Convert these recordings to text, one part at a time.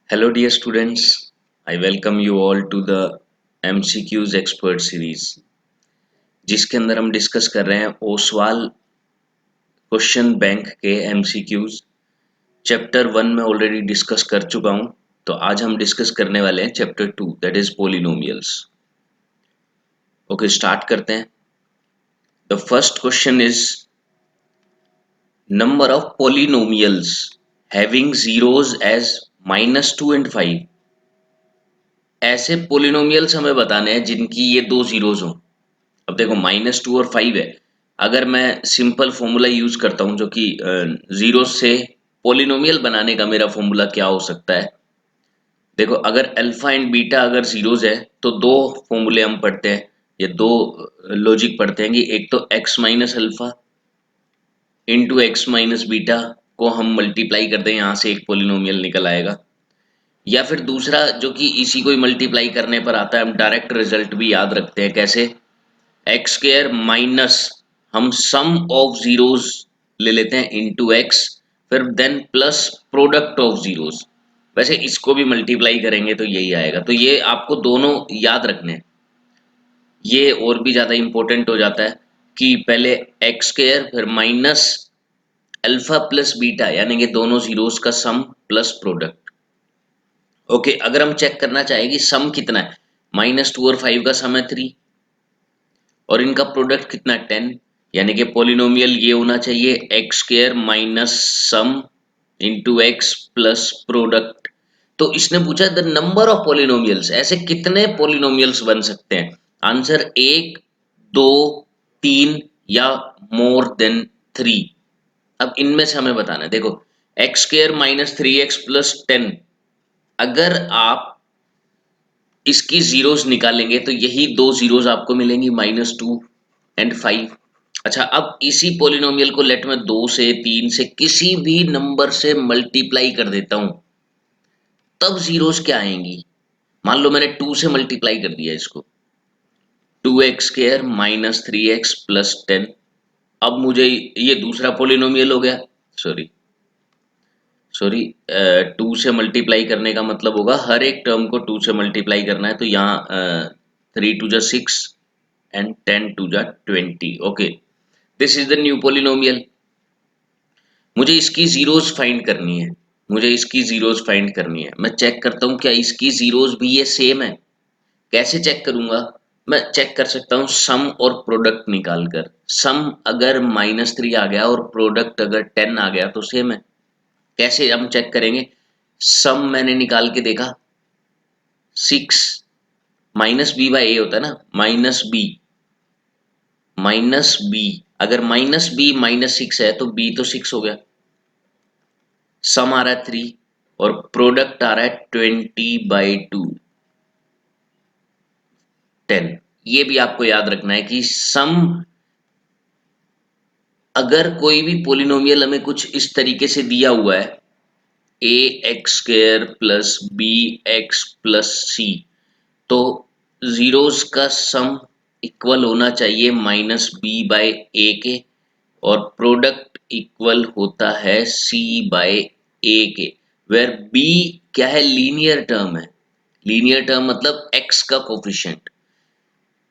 Hello, dear students. I welcome you all to the MCQs Expert Series, जिसके अंदर हम discuss कर रहे हैं ओसवाल क्वेश्चन बैंक के MCQs। चैप्टर 1 में ऑलरेडी डिस्कस कर चुका हूं, तो आज हम डिस्कस करने वाले हैं chapter 2, that is polynomials. Okay, start करते हैं। The first question is number of polynomials having zeros as -2 and 5। ऐसे पोलिनोमियल्स हमें बताने हैं जिनकी ये दो जीरोज हों। अब देखो -2 और 5 है। अगर मैं सिंपल फॉर्मूला यूज करता हूं जो कि जीरो से पोलिनोमियल बनाने का मेरा फॉर्मूला क्या हो सकता है। देखो, अगर अल्फा एंड बीटा अगर जीरोज है तो दो फॉर्मूले हम पढ़ते हैं, ये दो लॉजिक पढ़ते हैं कि एक तो x minus alpha into x minus beta को हम मल्टीप्लाई कर दें, यहाँ से एक पोलिनोमियल निकल आएगा। या फिर दूसरा जो कि इसी को ही मल्टीप्लाई करने पर आता है, हम डायरेक्ट रिजल्ट भी याद रखते हैं। कैसे? एक्स स्क्र माइनस हम सम ऑफ जीरोस ले लेते हैं इंटू एक्स, फिर then plus product of zeros. वैसे इसको भी मल्टीप्लाई करेंगे तो यही आएगा। तो ये आपको दोनों याद रखने हैं। ये और भी ज़्यादा इंपॉर्टेंट हो जाता है कि पहले एक्स स्क्र फिर माइनस अल्फा प्लस बीटा, यानी कि दोनों जीरोस का सम प्लस प्रोडक्ट। ओके, अगर हम चेक करना चाहें कि सम कितना है, -2 और 5 का सम है 3 और इनका प्रोडक्ट कितना है 10, यानी कि पोलिनोमियल ये होना चाहिए x square minus sum into x plus product. तो इसने पूछा द नंबर ऑफ पोलिनोमियल्स, ऐसे कितने पोलिनोमियल्स बन सकते हैं। आंसर 1, 2, 3 या मोर देन 3। अब इनमें से हमें बताना है। देखो, x square minus 3x plus 10, अगर आप इसकी जीरोस निकालेंगे तो यही दो जीरोस आपको मिलेंगी, -2 एंड 5। अच्छा, अब इसी पोलिनोमियल को लेट में 2 से 3 से किसी भी नंबर से मल्टीप्लाई कर देता हूं, तब जीरोस क्या आएंगी। मान लो मैंने 2 से मल्टीप्लाई कर दिया इसको, 2x square minus 3x plus 10। अब मुझे ये दूसरा पोलिनोमियल हो गया। सॉरी सॉरी 2 से मल्टीप्लाई करने का मतलब होगा हर एक टर्म को 2 से मल्टीप्लाई करना है। तो यहाँ 3 टू जा 6 एंड 10 टू जा 20। Okay, this is the new polynomial. मुझे इसकी जीरोस फाइंड करनी है। मुझे इसकी जीरोस फाइंड करनी है। मैं चेक करता हूँ क्या इसकी जीरोस भी ये सेम है। कैसे चेक करूंगा? मैं चेक कर सकता हूँ सम और प्रोडक्ट निकाल कर। सम अगर -3 आ गया और प्रोडक्ट अगर 10 आ गया तो सेम है। कैसे हम चेक करेंगे? सम मैंने निकाल के देखा, 6 माइनस बी बाई ए होता है ना, माइनस बी अगर -b -6 है तो b तो 6 हो गया। सम आ रहा है 3 और प्रोडक्ट आ रहा है 20/2 10। ये भी आपको याद रखना है कि सम, अगर कोई भी पोलिनोमियल हमें कुछ इस तरीके से दिया हुआ है, a x square plus B x plus c, तो जीरोस का सम इक्वल होना चाहिए -b/a के, और प्रोडक्ट इक्वल होता है c/a के, वेर b क्या है? लीनियर टर्म है। लीनियर टर्म मतलब x का कोफिशिएंट,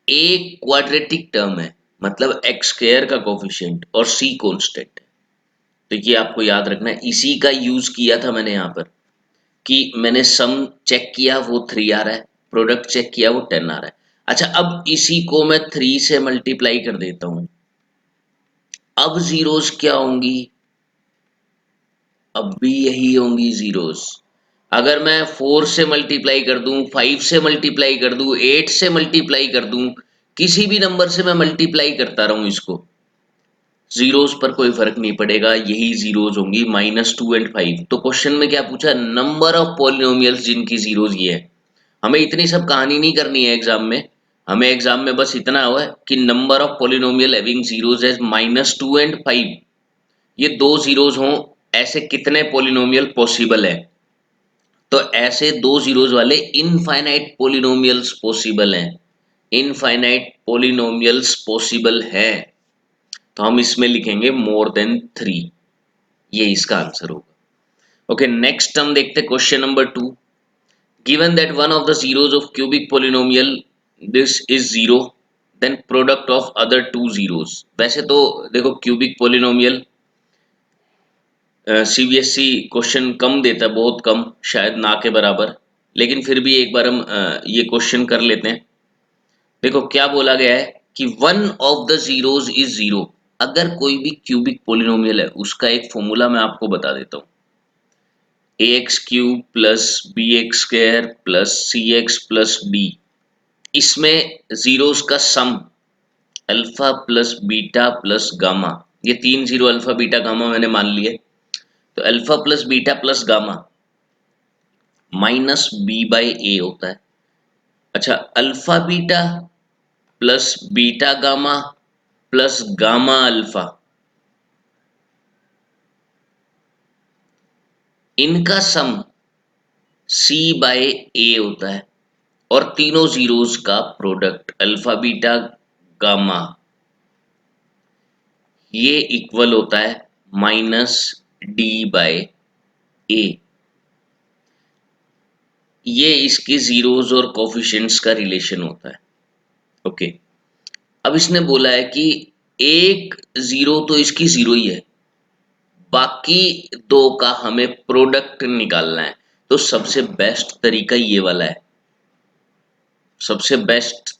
a क्वाड्रेटिक टर्म है मतलब x स्क्वायर का कोफिशिएंट, और c कांस्टेंट है। तो ये आपको याद रखना है। इसी का यूज किया था मैंने यहाँ पर कि मैंने सम चेक किया वो 3 आ रहा है, प्रोडक्ट चेक किया वो 10 आ रहा है। अच्छा, अब इसी को मैं 3 से मल्टीप्लाई कर देता हूं, अब जीरोस क्या होंगी? अब भी यही होंगी जीरोस। अगर मैं 4 से मल्टीप्लाई कर दूं, 5 से मल्टीप्लाई कर दूं, 8 से मल्टीप्लाई कर दूं, किसी भी नंबर से मैं मल्टीप्लाई करता रहूं इसको, जीरोस पर कोई फर्क नहीं पड़ेगा, यही जीरोस होंगी -2 एंड 5। तो क्वेश्चन में क्या पूछा? नंबर ऑफ पॉलिनोमियल्स जिनकी जीरोस ये है। हमें इतनी सब कहानी नहीं करनी है एग्जाम में। हमें एग्जाम में बस इतना हुआ है कि number of polynomial having zeros as -2 and 5, ये दो जीरोस हों, ऐसे कितने पॉलिनोमियल पॉसिबल है। तो ऐसे दो जीरोस वाले इनफाइनाइट पॉलिनोमियल्स पॉसिबल हैं। इनफाइनाइट पॉलिनोमियल्स पॉसिबल है, तो हम इसमें लिखेंगे मोर देन 3। ये इसका आंसर होगा। ओके, नेक्स्ट हम देखते हैं question number 2। given that one of the zeros of cubic polynomial this is zero, then product of other two zeros। वैसे तो देखो क्यूबिक पोलिनोमियल सीबीएसई क्वेश्चन कम देता है, बहुत कम, शायद ना के बराबर, लेकिन फिर भी एक बार हम ये क्वेश्चन कर लेते हैं। देखो क्या बोला गया है कि one of the zeros is zero. अगर कोई भी क्यूबिक पोलिनोमियल है उसका एक फॉर्मूला मैं आपको बता देता हूँ, a x cube plus B x square plus c x plus d. इसमें जीरोस का sum alpha plus beta plus gamma, ये तीन जीरो अल्फा बीटा गामा मैंने मान लिए। तो alpha plus beta plus gamma minus b by a होता है। अच्छा, alpha beta plus beta gamma plus gamma alpha, इनका सम सी बाय ए होता है। और तीनों जीरोस का प्रोडक्ट अल्फा बीटा गामा ये इक्वल होता है माइनस डी बाय ए। ये इसके जीरोस और कोफिशिएंट्स का रिलेशन होता है। ओके, अब इसने बोला है कि एक जीरो तो इसकी जीरो ही है, बाकी दो का हमें प्रोडक्ट निकालना है। तो सबसे बेस्ट तरीका ये वाला है, सबसे बेस्ट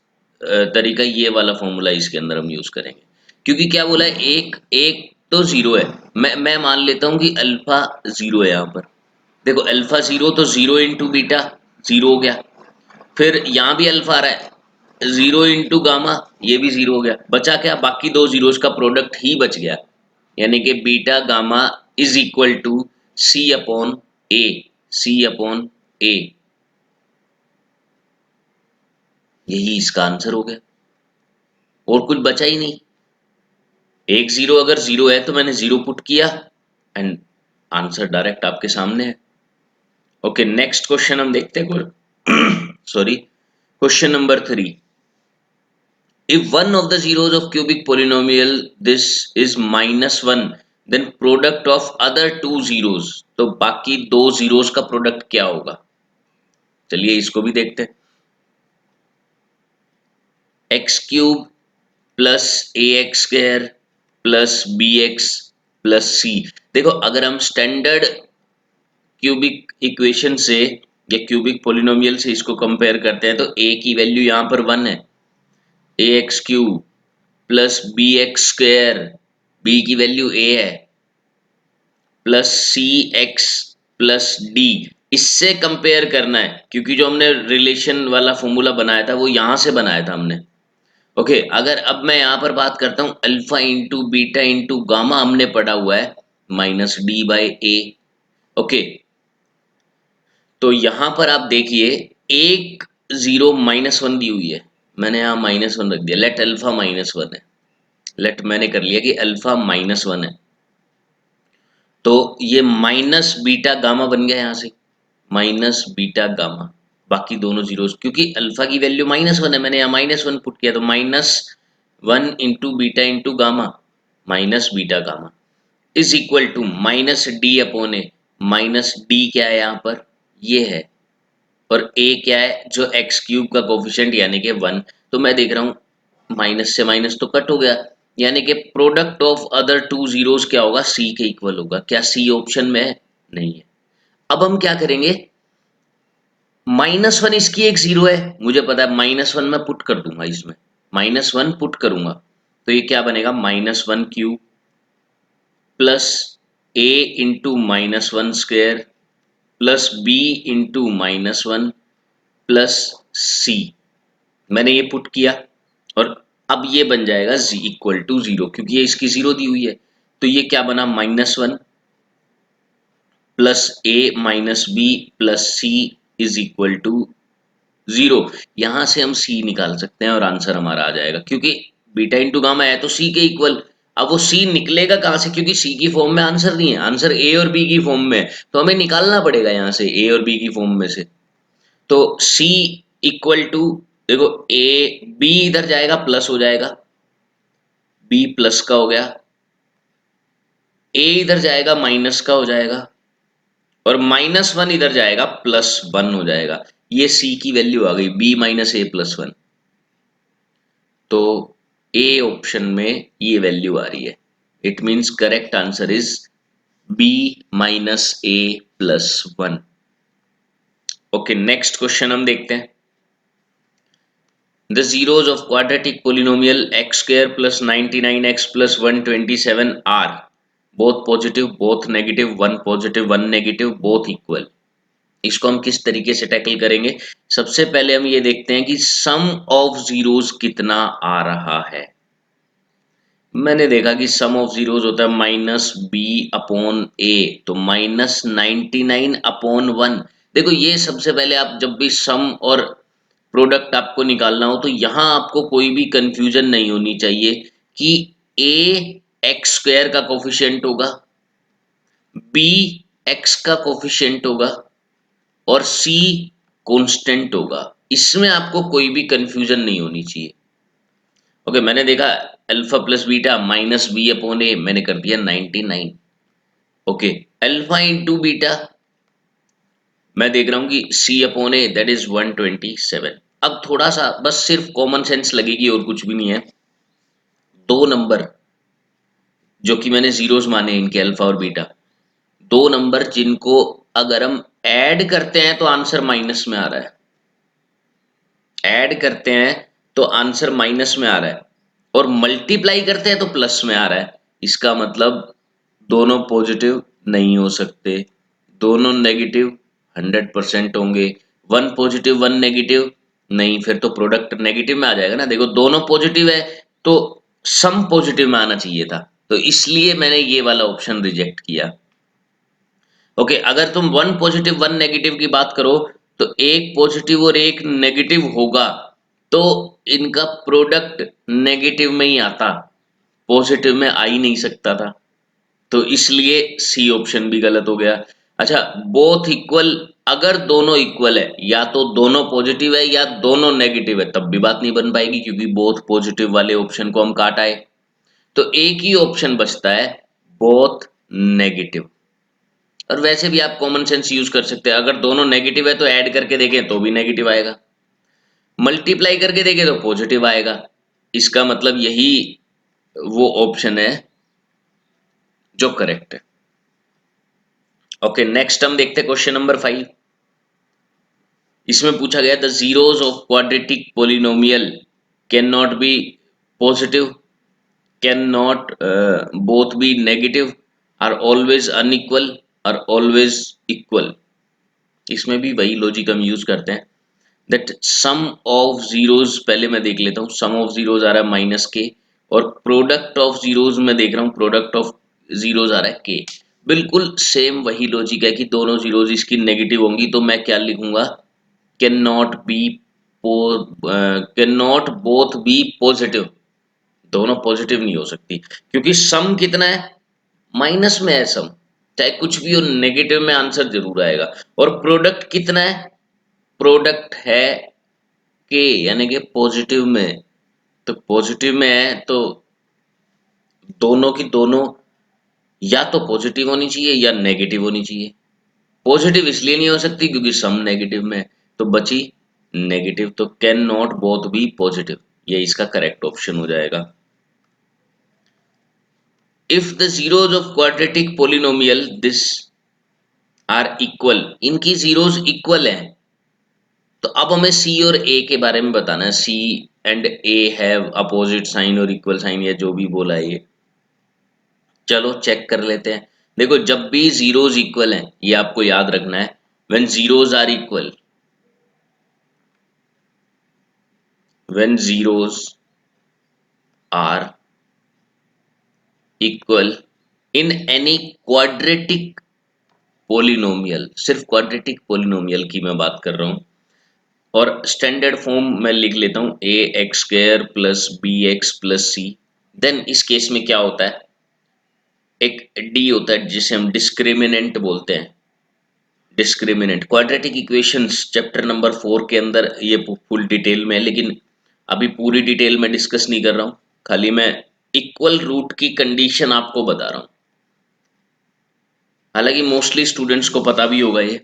तरीका ये वाला फॉर्मूला इसके अंदर हम यूज करेंगे। क्योंकि क्या बोला है, एक एक तो जीरो है, मैं मान लेता हूं कि अल्फा जीरो है यहाँ पर। देखो अल्फा जीरो तो जीरो इंटू बीटा जीरो हो गया, फिर यहाँ भी अल्फा आ रहा है जीरो इंटू गामा, ये भी जीरो हो गया। बचा क्या, बाकी दो जीरोस का प्रोडक्ट ही बच गया, यानी कि beta gamma is equal to c upon a, c upon a. यही इसका आंसर हो गया, और कुछ बचा ही नहीं। एक जीरो अगर जीरो है तो मैंने जीरो पुट किया एंड आंसर डायरेक्ट आपके सामने है। ओके, नेक्स्ट क्वेश्चन हम देखते हैं। Sorry, question number 3। If one of the zeros of cubic polynomial this is -1, then product of other two zeros, तो बाकी दो जीरोस का प्रोडक्ट क्या होगा? चलिए इसको भी देखते हैं। X cube plus a x square plus B x plus c. देखो अगर हम स्टैंडर्ड क्यूबिक इक्वेशन से या क्यूबिक पोलिनोमियल से इसको कंपेयर करते हैं तो ए की वैल्यू यहाँ पर 1 है, a x cube plus B x square, b की वैल्यू ए है, plus c x plus d. इससे कंपेयर करना है क्योंकि जो हमने रिलेशन वाला फॉर्मूला बनाया था वो यहां से बनाया था हमने। ओके, अगर अब मैं यहां पर बात करता हूं alpha into beta into gamma, हमने पढ़ा हुआ है minus D by A. Okay, तो यहां पर आप देखिए एक जीरो -1 दी हुई है, मैंने यहां -1 रख दिया, लेट अल्फा -1 है, लेट मैंने कर लिया कि अल्फा -1 है। तो ये माइनस बीटा गामा बन गया यहाँ से, माइनस बीटा गामा, बाकी दोनों जीरोस, क्योंकि अल्फा की वैल्यू -1 है, मैंने यहाँ -1 पुट किया, तो -1 into beta into gamma minus beta gamma is equal to minus D upon A. Minus D क्या है यहाँ पर, ये है, और ए क्या है, जो एक्स क्यूब का कोफिशिएंट यानी कि 1। तो मैं देख रहा हूँ माइनस से माइनस तो कट हो गया, यानी कि product of other two zeros क्या होगा, सी के इक्वल होगा। क्या सी ऑप्शन में है? नहीं है। अब हम क्या करेंगे, -1 इसकी एक जीरो है, मुझे पता है -1 मैं पुट कर दूंगा, इसमें -1 पुट करूंगा, तो ये क्या बनेगा, -1 cube plus a into -1 square plus b into -1 plus c. मैंने ये पुट किया और अब ये बन जाएगा z इक्वल टू 0, क्योंकि ये इसकी 0 दी हुई है। तो ये क्या बना, -1 plus A minus B plus C is equal to 0। यहां से हम c निकाल सकते हैं और आंसर हमारा आ जाएगा, क्योंकि बीटा इंटू गामा है तो c के इक्वल। अब वो c निकलेगा कहां से, क्योंकि c की फॉर्म में आंसर नहीं है, आंसर a और b की फॉर्म में है, तो हमें निकालना पड़ेगा यहाँ से a और b की फॉर्म में से। तो c इक्वल टू, देखो ए बी इधर जाएगा प्लस हो जाएगा, बी प्लस का हो गया, ए इधर जाएगा माइनस का हो जाएगा, और -1 इधर जाएगा +1 हो जाएगा। ये सी की वैल्यू आ गई b माइनस ए प्लस वन, तो ए ऑप्शन में ये वैल्यू आ रही है। It means correct answer is b minus A plus one. Okay, next question हम देखते हैं। The zeros of quadratic polynomial x square plus 99x plus 127 are both positive, both negative, one positive, one negative, both equal। इसको हम किस तरीके से tackle करेंगे? सबसे पहले हम ये देखते हैं कि सम ऑफ जीरोस कितना आ रहा है। मैंने देखा कि सम ऑफ जीरोस होता है माइनस बी अपॉन ए, तो माइनस 99 अपॉन वन। देखो ये सबसे पहले आप जब भी सम और प्रोडक्ट आपको निकालना हो तो यहां आपको कोई भी कंफ्यूजन नहीं होनी चाहिए कि ए एक्स स्क्वायर का कोफिशिएंट होगा, बी एक्स का कोफिशिएंट होगा और सी कांस्टेंट होगा। इसमें आपको कोई भी कंफ्यूजन नहीं होनी चाहिए। ओके, मैंने देखा alpha plus beta minus b upon a, मैंने कर दिया 99। ओके, अल्फा इंटू बीटा मैं देख रहा हूं कि सी अपॉन ए दैट इज 127। अब थोड़ा सा बस सिर्फ कॉमन सेंस लगेगी और कुछ भी नहीं है। दो नंबर जो कि मैंने जीरोस माने इनके अल्फा और बीटा, दो नंबर जिनको अगर हम ऐड करते हैं तो आंसर माइनस में आ रहा है, ऐड करते हैं तो आंसर माइनस में आ रहा है, और मल्टीप्लाई करते हैं तो प्लस में आ रहा है। इसका मतलब दोनों पॉजिटिव नहीं हो सकते, दोनों नेगेटिव 100% होंगे। वन पॉजिटिव वन नेगेटिव नहीं, फिर तो प्रोडक्ट नेगेटिव में आ जाएगा ना। देखो दोनों पॉजिटिव है तो सम पॉजिटिव में आना चाहिए था, तो इसलिए मैंने ये वाला ऑप्शन रिजेक्ट किया। ओके, अगर तुम वन पॉजिटिव वन नेगेटिव की बात करो तो एक पॉजिटिव और एक नेगेटिव होगा तो इनका प्रोडक्ट नेगेटिव में ही आता, पॉजिटिव में आ ही नहीं सकता था, तो इसलिए सी ऑप्शन भी गलत हो गया। अच्छा, बोथ इक्वल, अगर दोनों इक्वल है, या तो दोनों पॉजिटिव है या दोनों नेगेटिव है, तब भी बात नहीं बन पाएगी क्योंकि बोथ पॉजिटिव वाले ऑप्शन को हम काट आए। तो एक ही ऑप्शन बचता है, बोथ नेगेटिव। और वैसे भी आप कॉमन सेंस यूज कर सकते हैं, अगर दोनों नेगेटिव है तो ऐड करके देखें तो भी नेगेटिव आएगा, मल्टीप्लाई करके देखें तो पॉजिटिव आएगा। इसका मतलब यही वो ऑप्शन है जो करेक्ट है। ओके, नेक्स्ट हम देखते हैं क्वेश्चन नंबर 5। इसमें पूछा गया the zeros of quadratic polynomial can not be positive, can not both be negative, are always unequal, are always equal. इसमें भी वही लॉजिक हम यूज करते हैं दैट सम ऑफ जीरोस, पहले मैं देख लेता हूँ, सम ऑफ जीरोस आ रहा है माइनस के, और प्रोडक्ट ऑफ जीरोस में देख रहा हूँ प्रोडक्ट ऑफ जीरोस आ रहा है के। बिल्कुल सेम वही लॉजिक है कि दोनों जीरोस इसकी नेगेटिव होंगी, तो मैं क्या लिखूंगा, can not be can not both be positive, दोनों पॉजिटिव नहीं हो सकती क्योंकि सम कितना है, माइनस में है सम, चाहे कुछ भी हो नेगेटिव में आंसर जरूर आएगा। और प्रोडक्ट कितना है, प्रोडक्ट है के, यानी कि पॉजिटिव में, तो पॉजिटिव में है तो दोनों की दोनों या तो पॉजिटिव होनी चाहिए या नेगेटिव होनी चाहिए। पॉजिटिव इसलिए नहीं हो सकती क्योंकि सम नेगेटिव में है, तो बची नेगेटिव, तो can not both be positive, ये इसका करेक्ट ऑप्शन हो जाएगा। If the zeros of quadratic polynomial this are equal, इनकी जीरोस इक्वल है, तो अब हमें सी और ए के बारे में बताना है। C and a have opposite sign और इक्वल साइन, या जो भी बोला है ये, चलो चेक कर लेते हैं। देखो जब भी जीरोस इक्वल हैं, ये आपको याद रखना है, when zeros are equal, when zeros are equal in any quadratic polynomial, सिर्फ क्वाड्रेटिक पोलिनोमियल की मैं बात कर रहा हूं, और स्टैंडर्ड फॉर्म मैं लिख लेता हूं a x square plus B x plus c. Then इस केस में क्या होता है, एक डी होता है जिसे हम डिस्क्रिमिनेंट बोलते हैं। Discriminant quadratic equations chapter number 4 के अंदर ये फुल डिटेल में है, लेकिन अभी पूरी डिटेल में डिस्कस नहीं कर रहा हूँ, खाली मैं इक्वल रूट की कंडीशन आपको बता रहा हूँ। हालांकि मोस्टली स्टूडेंट्स को पता भी होगा ये।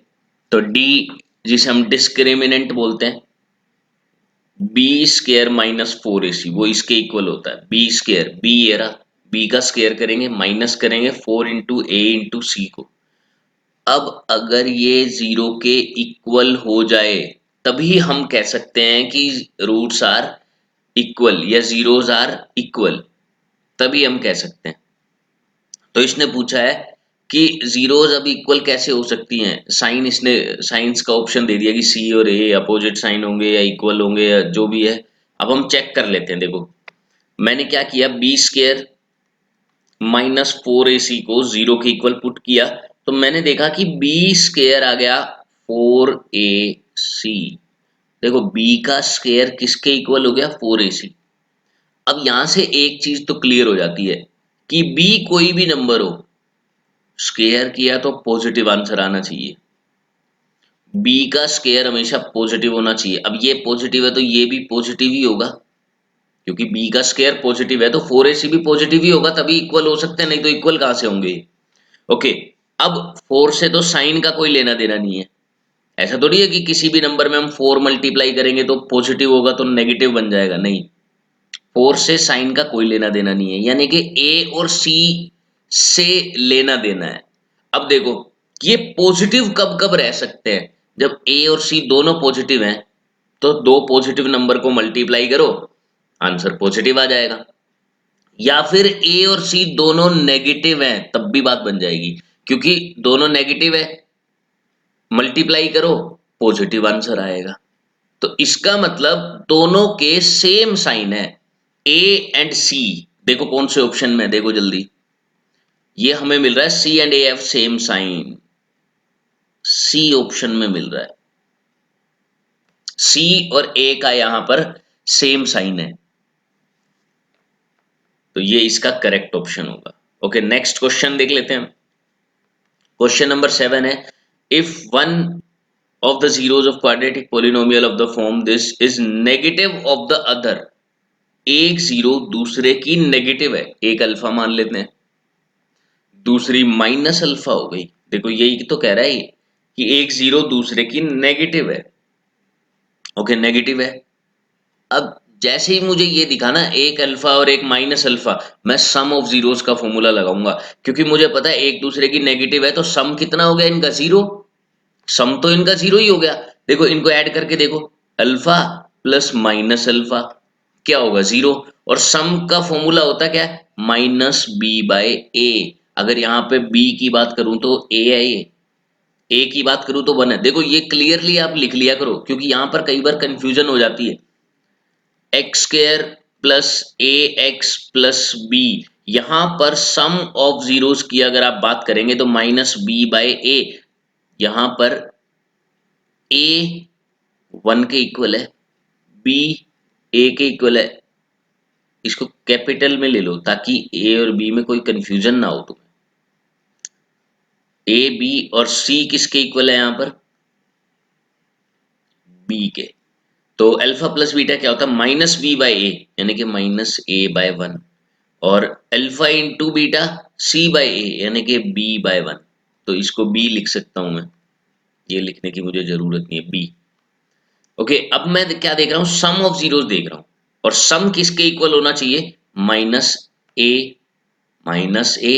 तो डी जिसे हम डिस्क्रिमिनेंट बोलते हैं, बी स्क्वायर माइनस 4ac, वो इसके इक्वल होता है। बी स्क्वायर, बी ये रहा, बी का स्क्वायर करेंगे, माइनस करेंगे 4 इंटू ए इंटू सी को। अब अगर ये जीरो के इक्वल हो जाए तभी हम कह सकते हैं कि रूट्स आर इक्वल या जीरोज आर इक्वल, तभी हम कह सकते हैं। तो इसने पूछा है कि जीरोज अब इक्वल कैसे हो सकती हैं। साइन, इसने साइंस का ऑप्शन दे दिया कि सी और ए अपोजिट साइन होंगे या इक्वल होंगे या जो भी है। अब हम चेक कर लेते हैं। देखो मैंने क्या किया, बी स्क्वायर माइनस 4ac को जीरो के इक्वल पुट किया, तो मैंने देखा कि बी स्क्वायर आ गया 4ac। देखो b का स्क्वायर किसके इक्वल हो गया, 4ac। अब यहां से एक चीज तो क्लियर हो जाती है कि b कोई भी नंबर हो, स्क्वायर किया तो पॉजिटिव आंसर आना चाहिए। b का स्क्वायर हमेशा पॉजिटिव होना चाहिए। अब ये पॉजिटिव है तो ये भी पॉजिटिव ही होगा, क्योंकि b का स्क्वायर पॉजिटिव है तो 4ac भी पॉजिटिव ही होगा, तभी इक्वल हो सकते हैं, नहीं तो इक्वल कहां से होंगे। ओके, अब 4 से तो साइन का कोई लेना देना नहीं है। ऐसा थोड़ी है कि किसी भी नंबर में हम 4 मल्टीप्लाई करेंगे तो पॉजिटिव होगा तो नेगेटिव बन जाएगा, नहीं। 4 से साइन का कोई लेना देना नहीं है, यानी कि ए और सी से लेना देना है। अब देखो ये पॉजिटिव कब कब रह सकते हैं, जब ए और सी दोनों पॉजिटिव हैं, तो दो पॉजिटिव नंबर को मल्टीप्लाई करो, आंसर पॉजिटिव आ जाएगा। या फिर ए और सी दोनों नेगेटिव हैं, तब भी बात बन जाएगी, क्योंकि दोनों नेगेटिव है, मल्टीप्लाई करो पॉजिटिव आंसर आएगा। तो इसका मतलब दोनों के सेम साइन है, ए एंड सी। देखो कौन से ऑप्शन में, देखो जल्दी, ये हमें मिल रहा है c and a have same sign, c option में मिल रहा है। सी और ए का यहां पर सेम साइन है, तो ये इसका करेक्ट ऑप्शन होगा। ओके, नेक्स्ट क्वेश्चन देख लेते हैं। क्वेश्चन नंबर 7 है, if one of the zeros of quadratic polynomial of the form this is negative of the other, एक जीरो दूसरे की नेगेटिव है, एक अल्फा मान लेते हैं, दूसरी माइनस अल्फा हो गई। देखो यही तो कह रहा है कि एक जीरो दूसरे की नेगेटिव है। ओके, नेगेटिव है। अब जैसे ही मुझे ये दिखा ना एक अल्फा और एक माइनस अल्फा, मैं सम ऑफ जीरोस का फॉर्मूला लगाऊंगा, क्योंकि मुझे पता है एक दूसरे की नेगेटिव है तो सम कितना हो गया इनका, जीरो। सम तो इनका जीरो ही हो गया। देखो इनको ऐड करके देखो, अल्फा प्लस माइनस अल्फा क्या होगा, जीरो। और सम का फॉर्मूला होता क्या है, माइनस बी बाय ए। अगर यहाँ पे बी की बात करूं तो ए है, ये ए की बात करूं तो वन है। देखो ये क्लियरली आप लिख लिया करो, क्योंकि यहाँ पर कई बार कंफ्यूजन हो जाती है। X square plus a x plus B, यहां पर सम ऑफ जीरोस की अगर आप बात करेंगे तो माइनस बी बाय ए, यहां पर ए 1 के इक्वल है, बी ए के इक्वल है। इसको कैपिटल में ले लो ताकि ए और बी में कोई कंफ्यूजन ना हो तुम्हें। ए बी और सी किसके इक्वल है यहाँ पर, बी के। तो अल्फा प्लस बीटा क्या होता है, माइनस बी बाय ए, यानी कि माइनस ए बाय 1। और alpha into beta C by ए, यानी कि बी बाय 1। तो इसको बी लिख सकता हूं मैं, ये लिखने की मुझे जरूरत नहीं है, बी। ओके, अब मैं क्या देख रहा हूँ, सम ऑफ जीरोस देख रहा हूँ, और सम किसके इक्वल होना चाहिए, माइनस ए माइनस ए।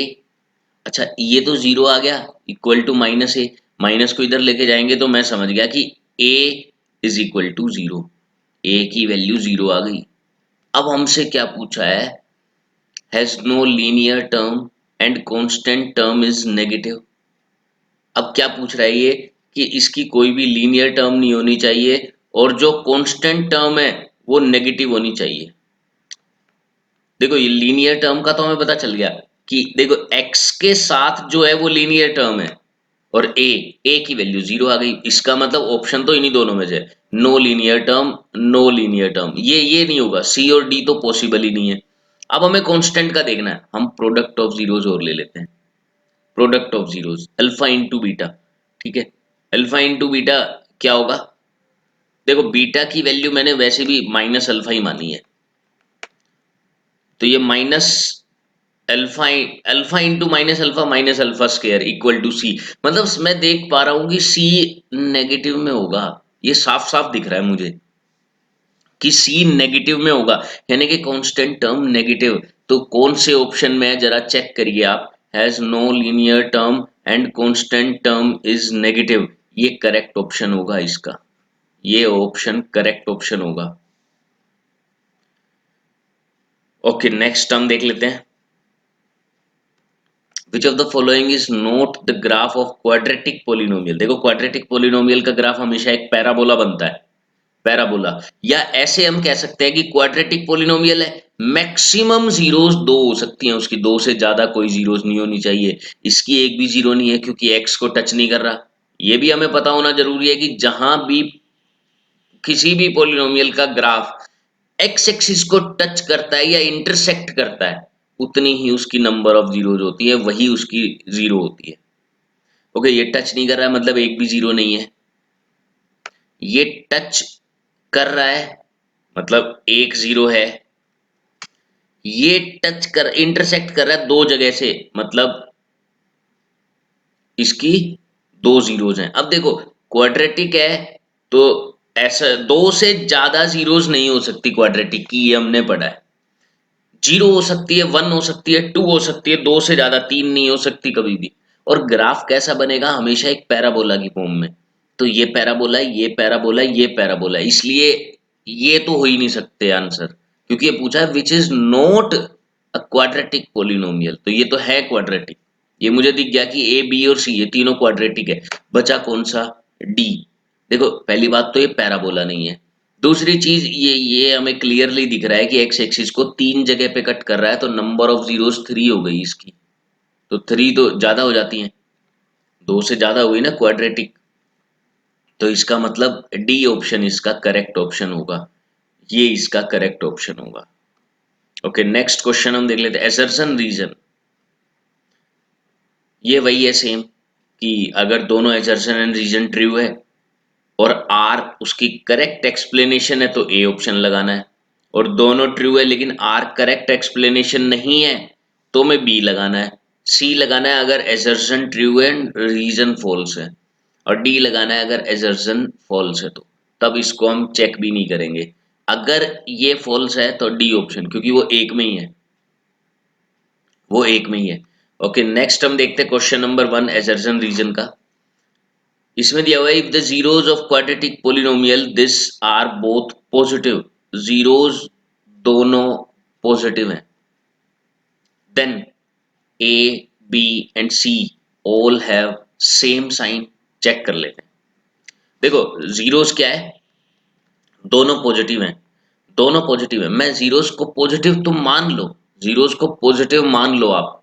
अच्छा ये तो जीरो आ गया, equal to minus A, minus को इधर लेके जाएंगे तो मैं समझ गया कि A is equal to zero, A की वैल्यू जीरो आ गई। अब हमसे क्या पूछा है, has no linear term and constant term is negative. अब क्या पूछ रहा है ये, कि इसकी कोई भी लीनियर टर्म नहीं होनी चाहिए और जो कांस्टेंट टर्म है वो नेगेटिव होनी चाहिए। देखो ये लीनियर टर्म का तो हमें पता चल गया कि देखो x के साथ जो है वो लीनियर टर्म है, और a की वैल्यू जीरो आ गई, इसका मतलब ऑप्शन तो इन्हीं दोनों में से, no linear term no linear term, ये नहीं होगा, सी और डी तो पॉसिबल ही नहीं है। अब हमें कांस्टेंट का देखना है, हम प्रोडक्ट ऑफ जीरोस और ले लेते हैं। Product of zeros alpha into beta, ठीक है। अल्फा इंटू बीटा क्या होगा, देखो बीटा की वैल्यू मैंने वैसे भी माइनस अल्फा ही मानी है, तो ये minus alpha alpha into minus alpha square equal to c. मतलब मैं देख पा रहा हूं कि सी नेगेटिव में होगा, ये साफ साफ दिख रहा है मुझे कि सी नेगेटिव में होगा, यानी कि कांस्टेंट टर्म नेगेटिव। तो कौन से ऑप्शन में है जरा चेक करिए आप, has no linear term and constant term is negative, ये करेक्ट ऑप्शन होगा इसका, ये ऑप्शन करेक्ट ऑप्शन होगा। ओके नेक्स्ट टर्म देख लेते हैं। Which of the following is not the graph of quadratic polynomial? देखो क्वाड्रेटिक पोलिनोमियल का ग्राफ हमेशा एक पैराबोला बनता है, पैराबोला। या ऐसे हम कह सकते हैं कि क्वाड्रेटिक पोलिनोमियल है, मैक्सिमम जीरोस दो हो सकती हैं उसकी, दो से ज्यादा कोई जीरोस नहीं होनी चाहिए। इसकी एक भी जीरो नहीं है क्योंकि एक्स को टच नहीं कर रहा। ये भी हमें पता होना जरूरी है कि जहां भी किसी भी पोलिनोमियल का ग्राफ एक्स एक्सिस को टच करता है या इंटरसेक्ट करता है, उतनी ही उसकी नंबर ऑफ जीरोज होती है, वही उसकी जीरो होती है। ओके ये टच नहीं कर रहा है मतलब एक भी जीरो नहीं है, ये टच कर रहा है मतलब एक जीरो है, ये टच कर इंटरसेक्ट कर रहा है दो जगह से मतलब इसकी दो जीरोज हैं। अब देखो क्वाड्रेटिक है तो ऐसा दो से ज्यादा जीरोज नहीं हो सकती क्वाड्रेटिक की, ये हमने पढ़ा है। जीरो हो सकती है, वन हो सकती है, टू हो सकती है, दो से ज्यादा तीन नहीं हो सकती कभी भी। और ग्राफ कैसा बनेगा, हमेशा एक पैराबोला की फॉर्म में। तो ये पैराबोला है, ये पैराबोला है, ये पैराबोला है, इसलिए ये तो हो ही नहीं सकते आंसर, क्योंकि ये पूछा है which is not a quadratic polynomial, तो ये तो है क्वाड्रेटिक। ये मुझे दिख गया कि ए बी और सी ये तीनों क्वाड्रेटिक है, बचा कौन सा, डी। देखो पहली बात तो ये पैराबोला नहीं है, दूसरी चीज ये हमें क्लियरली दिख रहा है कि एक्स एक्सिस को तीन जगह पे कट कर रहा है, तो नंबर ऑफ जीरोस थ्री हो गई इसकी, तो थ्री तो ज्यादा हो जाती हैं, दो से ज्यादा हुई ना क्वाड्रेटिक, तो इसका मतलब डी ऑप्शन इसका करेक्ट ऑप्शन होगा, ये इसका करेक्ट ऑप्शन होगा। ओके नेक्स्ट क्वेश्चन हम देख लेते हैं, एसर्शन रीजन। ये वही है सेम कि अगर दोनों एसर्शन एंड रीजन ट्रू है और आर उसकी करेक्ट एक्सप्लेनेशन है तो ए ऑप्शन लगाना है, और दोनों ट्रू है लेकिन आर करेक्ट एक्सप्लेनेशन नहीं है तो मैं बी लगाना है, सी लगाना है अगर एसर्शन ट्रू है रीजन फॉल्स है, और डी लगाना है अगर एसर्शन फॉल्स है तो तब इसको हम चेक भी नहीं करेंगे। अगर ये फॉल्स है तो डी ऑप्शन, क्योंकि वो एक में ही है, वो एक में ही है। ओके नेक्स्ट हम देखते हैं question number one assertion reason का। इसमें दिया हुआ है if the zeros of quadratic polynomial this are both positive, zeros दोनों पॉजिटिव हैं, then A B and C all have same sign. Check कर लेते हैं। देखो जीरोस क्या है, दोनों पॉजिटिव हैं, दोनों पॉजिटिव है, मैं जीरोस को पॉजिटिव तुम मान लो, जीरोस को पॉजिटिव मान लो आप।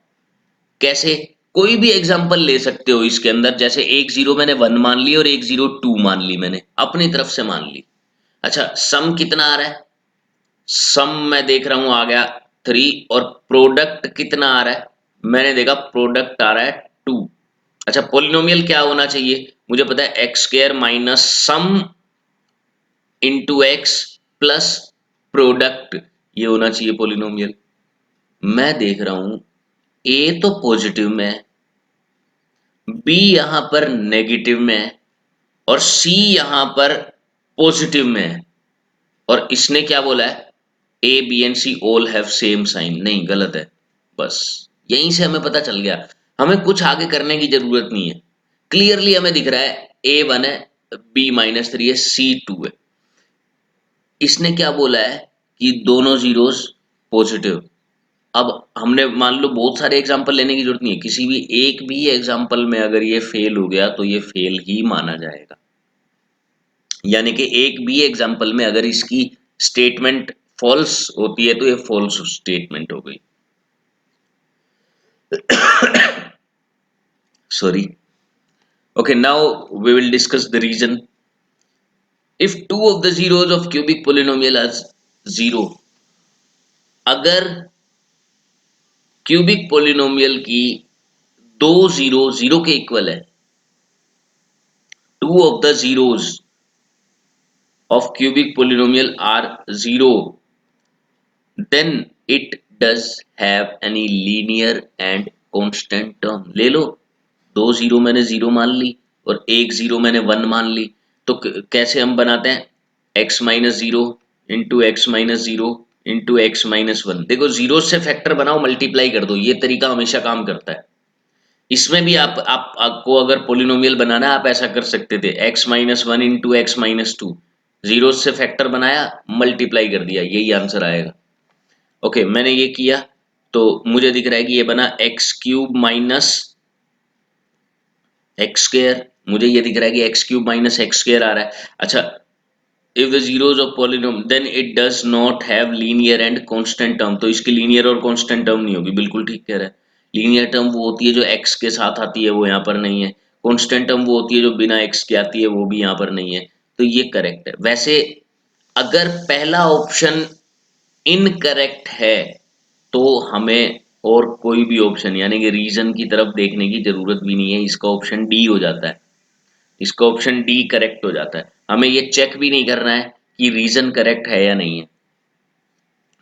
कैसे, कोई भी एग्जांपल ले सकते हो इसके अंदर, जैसे एक जीरो मैंने वन मान ली और एक जीरो टू मान ली, मैंने अपनी तरफ से मान ली। अच्छा सम कितना आ रहा है, सम मैं देख रहा हूं आ गया थ्री, और प्रोडक्ट कितना आ रहा है, मैंने देखा प्रोडक्ट आ रहा है टू। अच्छा पोलिनोमियल क्या होना चाहिए, मुझे पता है x square minus sum into x plus product, ये होना चाहिए पोलिनोमियल। मैं देख रहा हूं ए तो पॉजिटिव में है, बी यहां पर नेगेटिव में है, और सी यहां पर पॉजिटिव में है, और इसने क्या बोला है A B and C all have same sign, नहीं गलत है। बस यहीं से हमें पता चल गया, हमें कुछ आगे करने की जरूरत नहीं है, क्लियरली हमें दिख रहा है ए वन है, बी माइनस थ्री है, सी टू है। इसने क्या बोला है कि दोनों जीरोस पॉजिटिव। अब हमने मान लो बहुत सारे एग्जांपल लेने की जरूरत नहीं है, किसी भी एक भी एग्जांपल में अगर ये फेल हो गया तो ये फेल ही माना जाएगा, यानी कि एक भी एग्जांपल में अगर इसकी स्टेटमेंट फॉल्स होती है तो ये फॉल्स स्टेटमेंट हो गई, sorry. okay now we will discuss the reason. if two of the zeros of cubic polynomial are zero, अगर क्यूबिक पोलिनोमियल की दो जीरो जीरो के इक्वल है, two of the zeros of cubic polynomial are zero, then it does have any linear and constant term. ले लो, दो zero मैंने zero मान ली और एक जीरो मैंने वन मान ली। तो कैसे हम बनाते हैं, x minus zero into x minus zero into x minus one. देखो जीरो से फैक्टर बनाओ, मल्टीप्लाई कर दो, ये तरीका हमेशा काम करता है। इसमें भी आपको अगर पोलिनोमियल बनाना है आप ऐसा कर सकते थे, x minus one into x minus two, zero से फैक्टर बनाया, मल्टीप्लाई कर दिया, यही आंसर आएगा। ओके, मैंने ये किया तो मुझे दिख रहा है कि ये बना x cube minus x square, मुझे ये दिख रहा है कि x cube minus x square आ रहा है। अच्छा, if the zeros of polynomial then it does not have linear and constant term, तो इसकी लीनियर और कांस्टेंट टर्म नहीं होगी, बिल्कुल ठीक कह रहा है। लीनियर टर्म वो होती है जो एक्स के साथ आती है, वो यहाँ पर नहीं है। कांस्टेंट टर्म वो होती है जो बिना एक्स के आती है, वो भी यहाँ पर नहीं है। तो ये करेक्ट है। वैसे अगर पहला ऑप्शन इनकरेक्ट है तो हमें और कोई भी ऑप्शन यानी कि रीजन की तरफ देखने की जरूरत भी नहीं है, इसका ऑप्शन डी हो जाता है। इसका ऑप्शन डी करेक्ट हो जाता है। हमें ये चेक भी नहीं करना है कि रीजन करेक्ट है या नहीं है।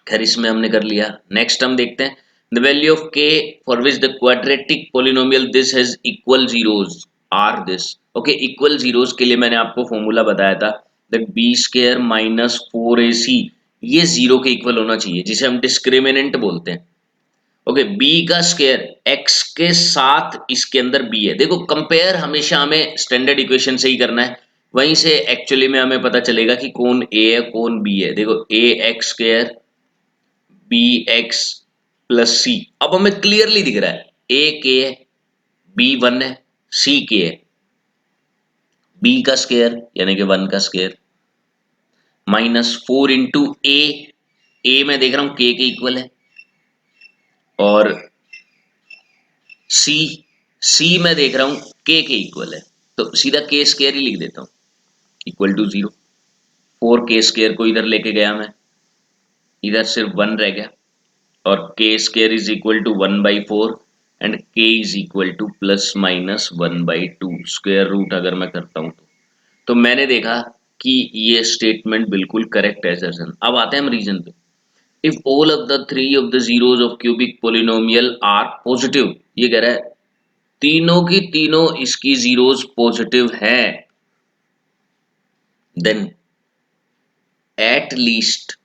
खैर, इसमें हमने कर लिया। नेक्स्ट हम देखते हैं, the value of k for which the quadratic polynomial this has equal zeros are this. Okay, equal zeros के लिए मैंने आपको फॉर्मूला बताया था that b square minus four a c, ये जीरो के इक्वल होना चाहिए, जिसे हम डिस्क्रिमिनेंट बोलते हैं। ओके, बी का स्क्वायर एक्स के साथ इसके अंदर बी है। देखो, कंपेयर हमेशा हमें स्टैंडर्ड इक्वेशन से ही करना है, वहीं से एक्चुअली में हमें पता चलेगा कि कौन ए है कौन बी है। देखो, a x square b x plus c, अब हमें क्लियरली दिख रहा है ए के है, बी वन है, सी के है। बी का स्क्वायर यानी कि वन का स्क्वायर माइनस फोर इंटू ए में देख रहा हूं के इक्वल है, और सी सी में देख रहा हूं के इक्वल है, तो सीधा के स्क्वायर ही लिख देता हूं इक्वल टू जीरो। फोर के स्क्वायर को इधर लेके गया मैं, इधर सिर्फ वन रह गया, और k square is equal to one by four and k is equal to plus minus one by two square root अगर मैं करता हूं तो मैंने देखा कि ये स्टेटमेंट बिल्कुल करेक्ट है सर। अब आते हैं हम रीजन पे। If all of the three of the zeros of cubic polynomial are positive, ये कह रहा है तीनों की तीनों इसकी जीरोस पॉजिटिव हैं, then at least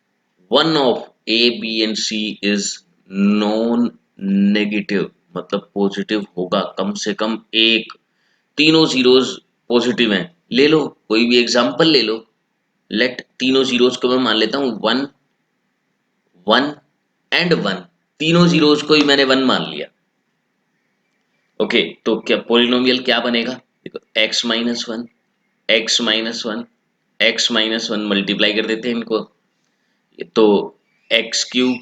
one of A B and C is non negative, मतलब पॉजिटिव होगा कम से कम एक। तीनों जीरोस पॉजिटिव हैं, ले लो कोई भी एग्जांपल ले लो। लेट तीनों जीरोस को मैं मान लेता हूं वन वन एंड वन, तीनों जीरोस को ही मैंने वन मान लिया। ओके, तो क्या पोलिनोमियल क्या बनेगा, देखो x minus one x minus one x minus one, multiply कर देते हैं इनको, तो एक्स क्यूब,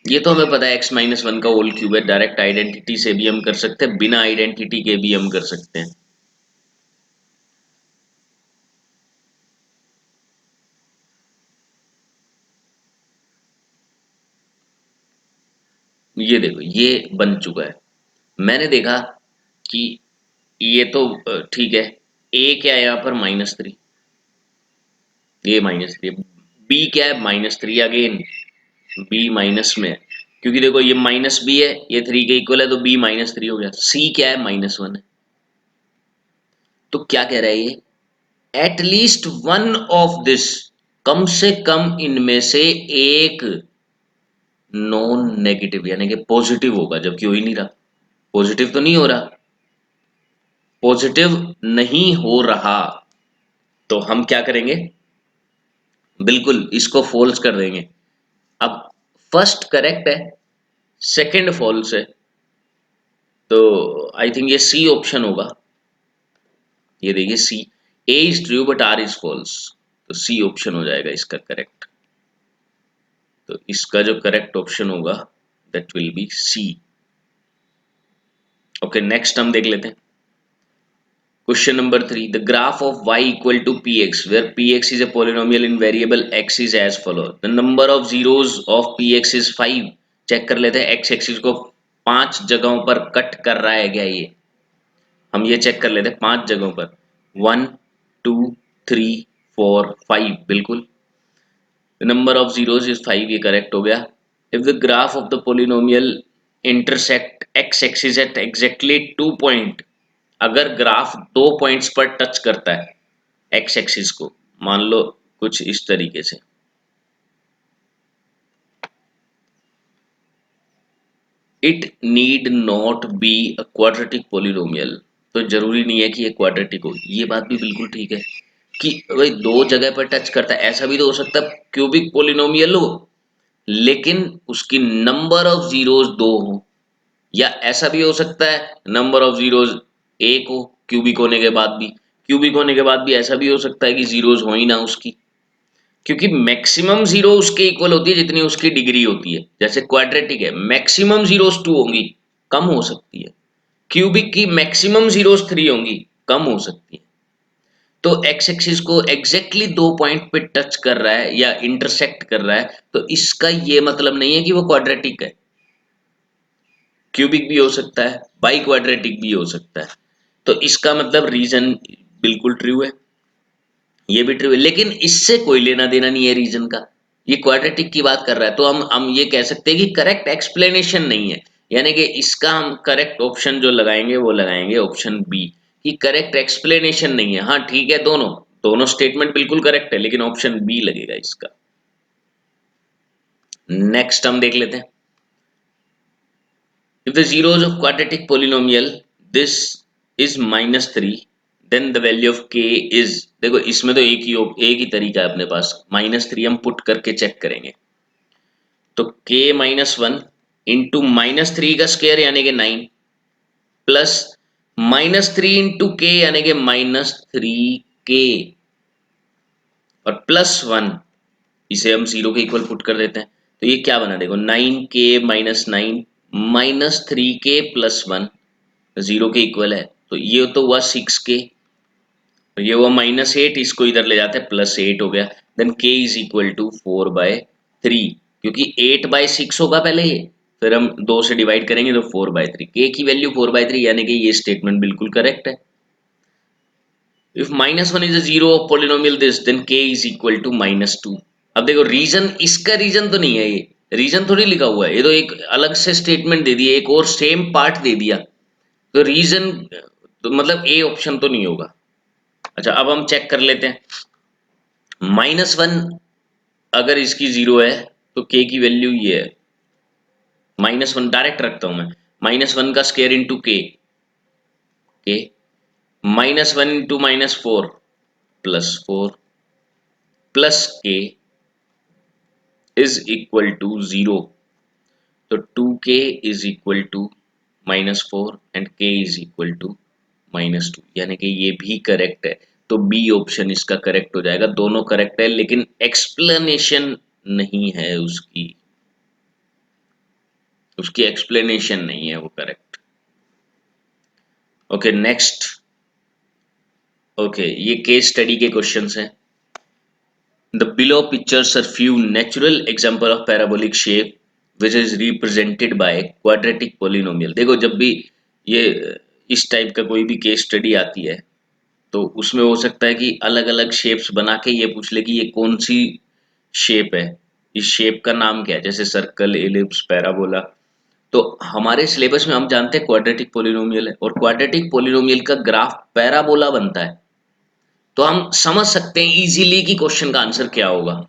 ये तो हमें पता है एक्स माइनस वन का होल क्यूब है, डायरेक्ट आइडेंटिटी से भी हम कर सकते हैं, बिना आइडेंटिटी के भी हम कर सकते हैं। ये देखो ये बन चुका है। मैंने देखा कि ये तो ठीक है, ए क्या है यहाँ पर माइनस थ्री, ये माइनस थ्री, बी क्या है minus three, again B minus में है, क्योंकि देखो ये माइनस बी है, ये थ्री के इक्वल है, तो बी माइनस थ्री हो गया। सी क्या है माइनस वन है, तो क्या कह रहा है ये, at least one of this, कम से कम इनमें से एक नॉन नेगेटिव यानी कि पॉजिटिव होगा, जबकि हो ही नहीं रहा, पॉजिटिव तो नहीं हो रहा, पॉजिटिव नहीं हो रहा, तो हम क्या करेंगे, बिल्कुल इसको फॉल्स कर देंगे। अब फर्स्ट करेक्ट है, सेकंड फॉल्स है, तो आई थिंक ये सी ऑप्शन होगा। ये देखिए c, a is true but r is false, तो सी ऑप्शन हो जाएगा इसका करेक्ट। तो इसका जो करेक्ट ऑप्शन होगा that will be C. Okay, next हम देख लेते हैं question number three, the graph of y equal to P X where P X is a polynomial in variable x is as follow, the number of zeros of px is 5। Check कर लेते हैं x axis को पांच जगहों पर cut कर रहा है क्या, ये हम ये चेक कर लेते हैं पांच जगहों पर, one two three four five, बिल्कुल number of zeros is five, ये करेक्ट हो गया। if the graph of the polynomial intersect x axis at exactly 2 point, अगर ग्राफ 2 पॉइंट्स पर टच करता है एक्स एक्सिस को, मान लो कुछ इस तरीके से, it need not be a quadratic polynomial, तो जरूरी नहीं है कि ये क्वाड्रेटिक हो। ये बात भी बिल्कुल ठीक है कि भाई दो जगह पर टच करता है, ऐसा भी तो हो सकता है क्यूबिक पोलिनोमियल हो लेकिन उसकी नंबर ऑफ जीरोज दो हो, या ऐसा भी हो सकता है नंबर ऑफ जीरोज एक हो क्यूबिक होने के बाद भी, क्यूबिक होने के बाद भी ऐसा भी हो सकता है कि जीरोज हो ही ना उसकी, क्योंकि मैक्सिमम जीरो उसके इक्वल होती है जितनी उसकी डिग्री होती है। जैसे क्वाड्रेटिक है, मैक्सिमम जीरोस 2 होंगी, कम हो सकती है। क्यूबिक की मैक्सिमम जीरोस 3 होंगी, कम हो सकती है। तो एक्स एक्सिस को एग्जैक्टली 2 पॉइंट पे टच कर रहा है या इंटरसेक्ट कर रहा है, तो इसका ये मतलब नहीं है कि वो क्वाड्रेटिक है। क्यूबिक भी हो सकता है, बाई क्वाड्रेटिक भी हो सकता है। तो इसका मतलब रीजन बिल्कुल ट्रू है, ये भी ट्रू है, लेकिन इससे कोई लेना देना नहीं है रीजन का। ये क्वाड्रेटिक की बात कर रहा है, तो हम ये कह सकते हैं कि करेक्ट एक्सप्लेनेशन नहीं है, यानी कि इसका हम करेक्ट ऑप्शन जो लगाएंगे वो लगाएंगे ऑप्शन बी, कि करेक्ट एक्सप्लेनेशन नहीं है। हाँ ठीक है, दोनों दोनों स्टेटमेंट बिल्कुल करेक्ट है, लेकिन ऑप्शन बी लगेगा इसका। नेक्स्ट हम देख लेते हैं, if the zeros of quadratic polynomial this is -3 then the value of k is, देखो इसमें तो एक ही तरीका है अपने पास, -3 हम पुट करके चेक करेंगे। तो k -1 इंटू -3 का स्क्वायर यानी कि 9 प्लस -3 इंटू के यानी कि -3k और +1, इसे हम 0 के इक्वल पुट कर देते हैं। तो ये क्या बना, देखो 9k -9 -3k +1 0 के इक्वल है, तो ये तो हुआ 6k, ये हुआ -8, इसको इधर ले जाते हैं +8 हो गया, then k is equal to 4/3, क्योंकि 8/6 होगा पहले ये, फिर हम 2 से डिवाइड करेंगे तो 4/3, k की वैल्यू 4/3, यानी कि ये स्टेटमेंट बिल्कुल करेक्ट है। If -1 is a zero of polynomial this then k is equal to -2। अब देखो रीजन, इसका रीजन तो नहीं है, ये रीजन थोड़ी लिखा हुआ है, ये तो एक अलग से स्टेटमेंट दे दिया, एक और सेम पार्ट दे दिया, तो रीजन तो मतलब ए ऑप्शन तो नहीं होगा। अच्छा अब हम चेक कर लेते हैं, -1 अगर इसकी 0 है तो k की वैल्यू ये है, -1 डायरेक्ट रखता हूं मैं, -1 का square into K, -1 into -4 +4 plus K is equal to 0, तो 2k is equal to -4 and k is equal to -2, यानी कि ये भी करेक्ट है। तो बी ऑप्शन इसका करेक्ट हो जाएगा, दोनों करेक्ट है लेकिन एक्सप्लेनेशन नहीं है उसकी, उसकी एक्सप्लेनेशन नहीं है वो करेक्ट। ओके नेक्स्ट, ओके ये केस स्टडी के क्वेश्चंस हैं। The below pictures are few natural example of parabolic shape which is represented by quadratic polynomial। देखो जब भी ये इस टाइप का कोई भी केस स्टडी आती है तो उसमें हो सकता है कि अलग अलग शेप्स बना के ये पूछ ले कि ये कौन सी शेप है, इस शेप का नाम क्या है, जैसे सर्कल, एलिप्स, पैराबोला। तो हमारे सिलेबस में हम जानते हैं क्वाड्रेटिक पोलिनोमियल है, और क्वाड्रेटिक पोलिनोमियल का ग्राफ पैराबोला बनता है, तो हम समझ सकते हैं इजीली कि क्वेश्चन का आंसर क्या होगा।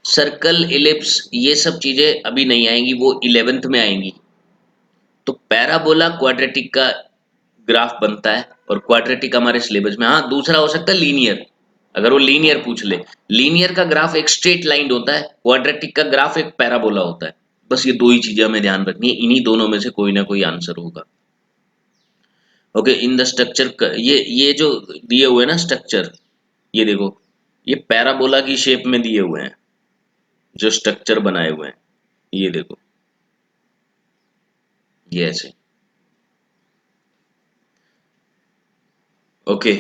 सर्कल, इलिप्स ये सब चीजें अभी नहीं आएंगी, वो 11th में आएंगी। तो पैराबोला क्वाड्रेटिक का ग्राफ बनता है, और क्वाड्रेटिक हमारे सिलेबस में, हाँ दूसरा हो सकता है लीनियर, अगर वो लीनियर पूछ ले, लीनियर का ग्राफ एक स्ट्रेट लाइन होता है, क्वाड्रेटिक का ग्राफ एक पैराबोला होता है। बस ये दो ही चीजें हमें ध्यान रखनी है, इन्हीं दोनों में से कोई ना कोई आंसर होगा। ओके इन द स्ट्रक्चर, ये जो दिए हुए ना स्ट्रक्चर, ये देखो ये पैराबोला की शेप में दिए हुए हैं जो स्ट्रक्चर बनाए हुए हैं, ये देखो ये ऐसे। ओके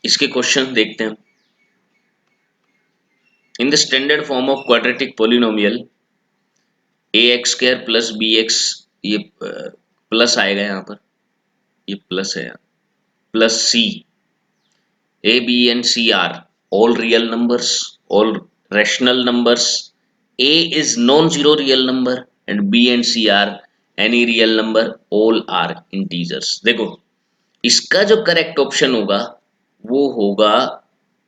इसके क्वेश्चन देखते हैं। In the standard form of quadratic polynomial A x square plus B X, ये प्लस आएगा यहाँ पर, ये प्लस है यहाँ, plus C, A B and C are all real numbers, all rational numbers, A is non-zero real number and B and C are any real number, all are integers. देखो इसका जो correct option होगा वो होगा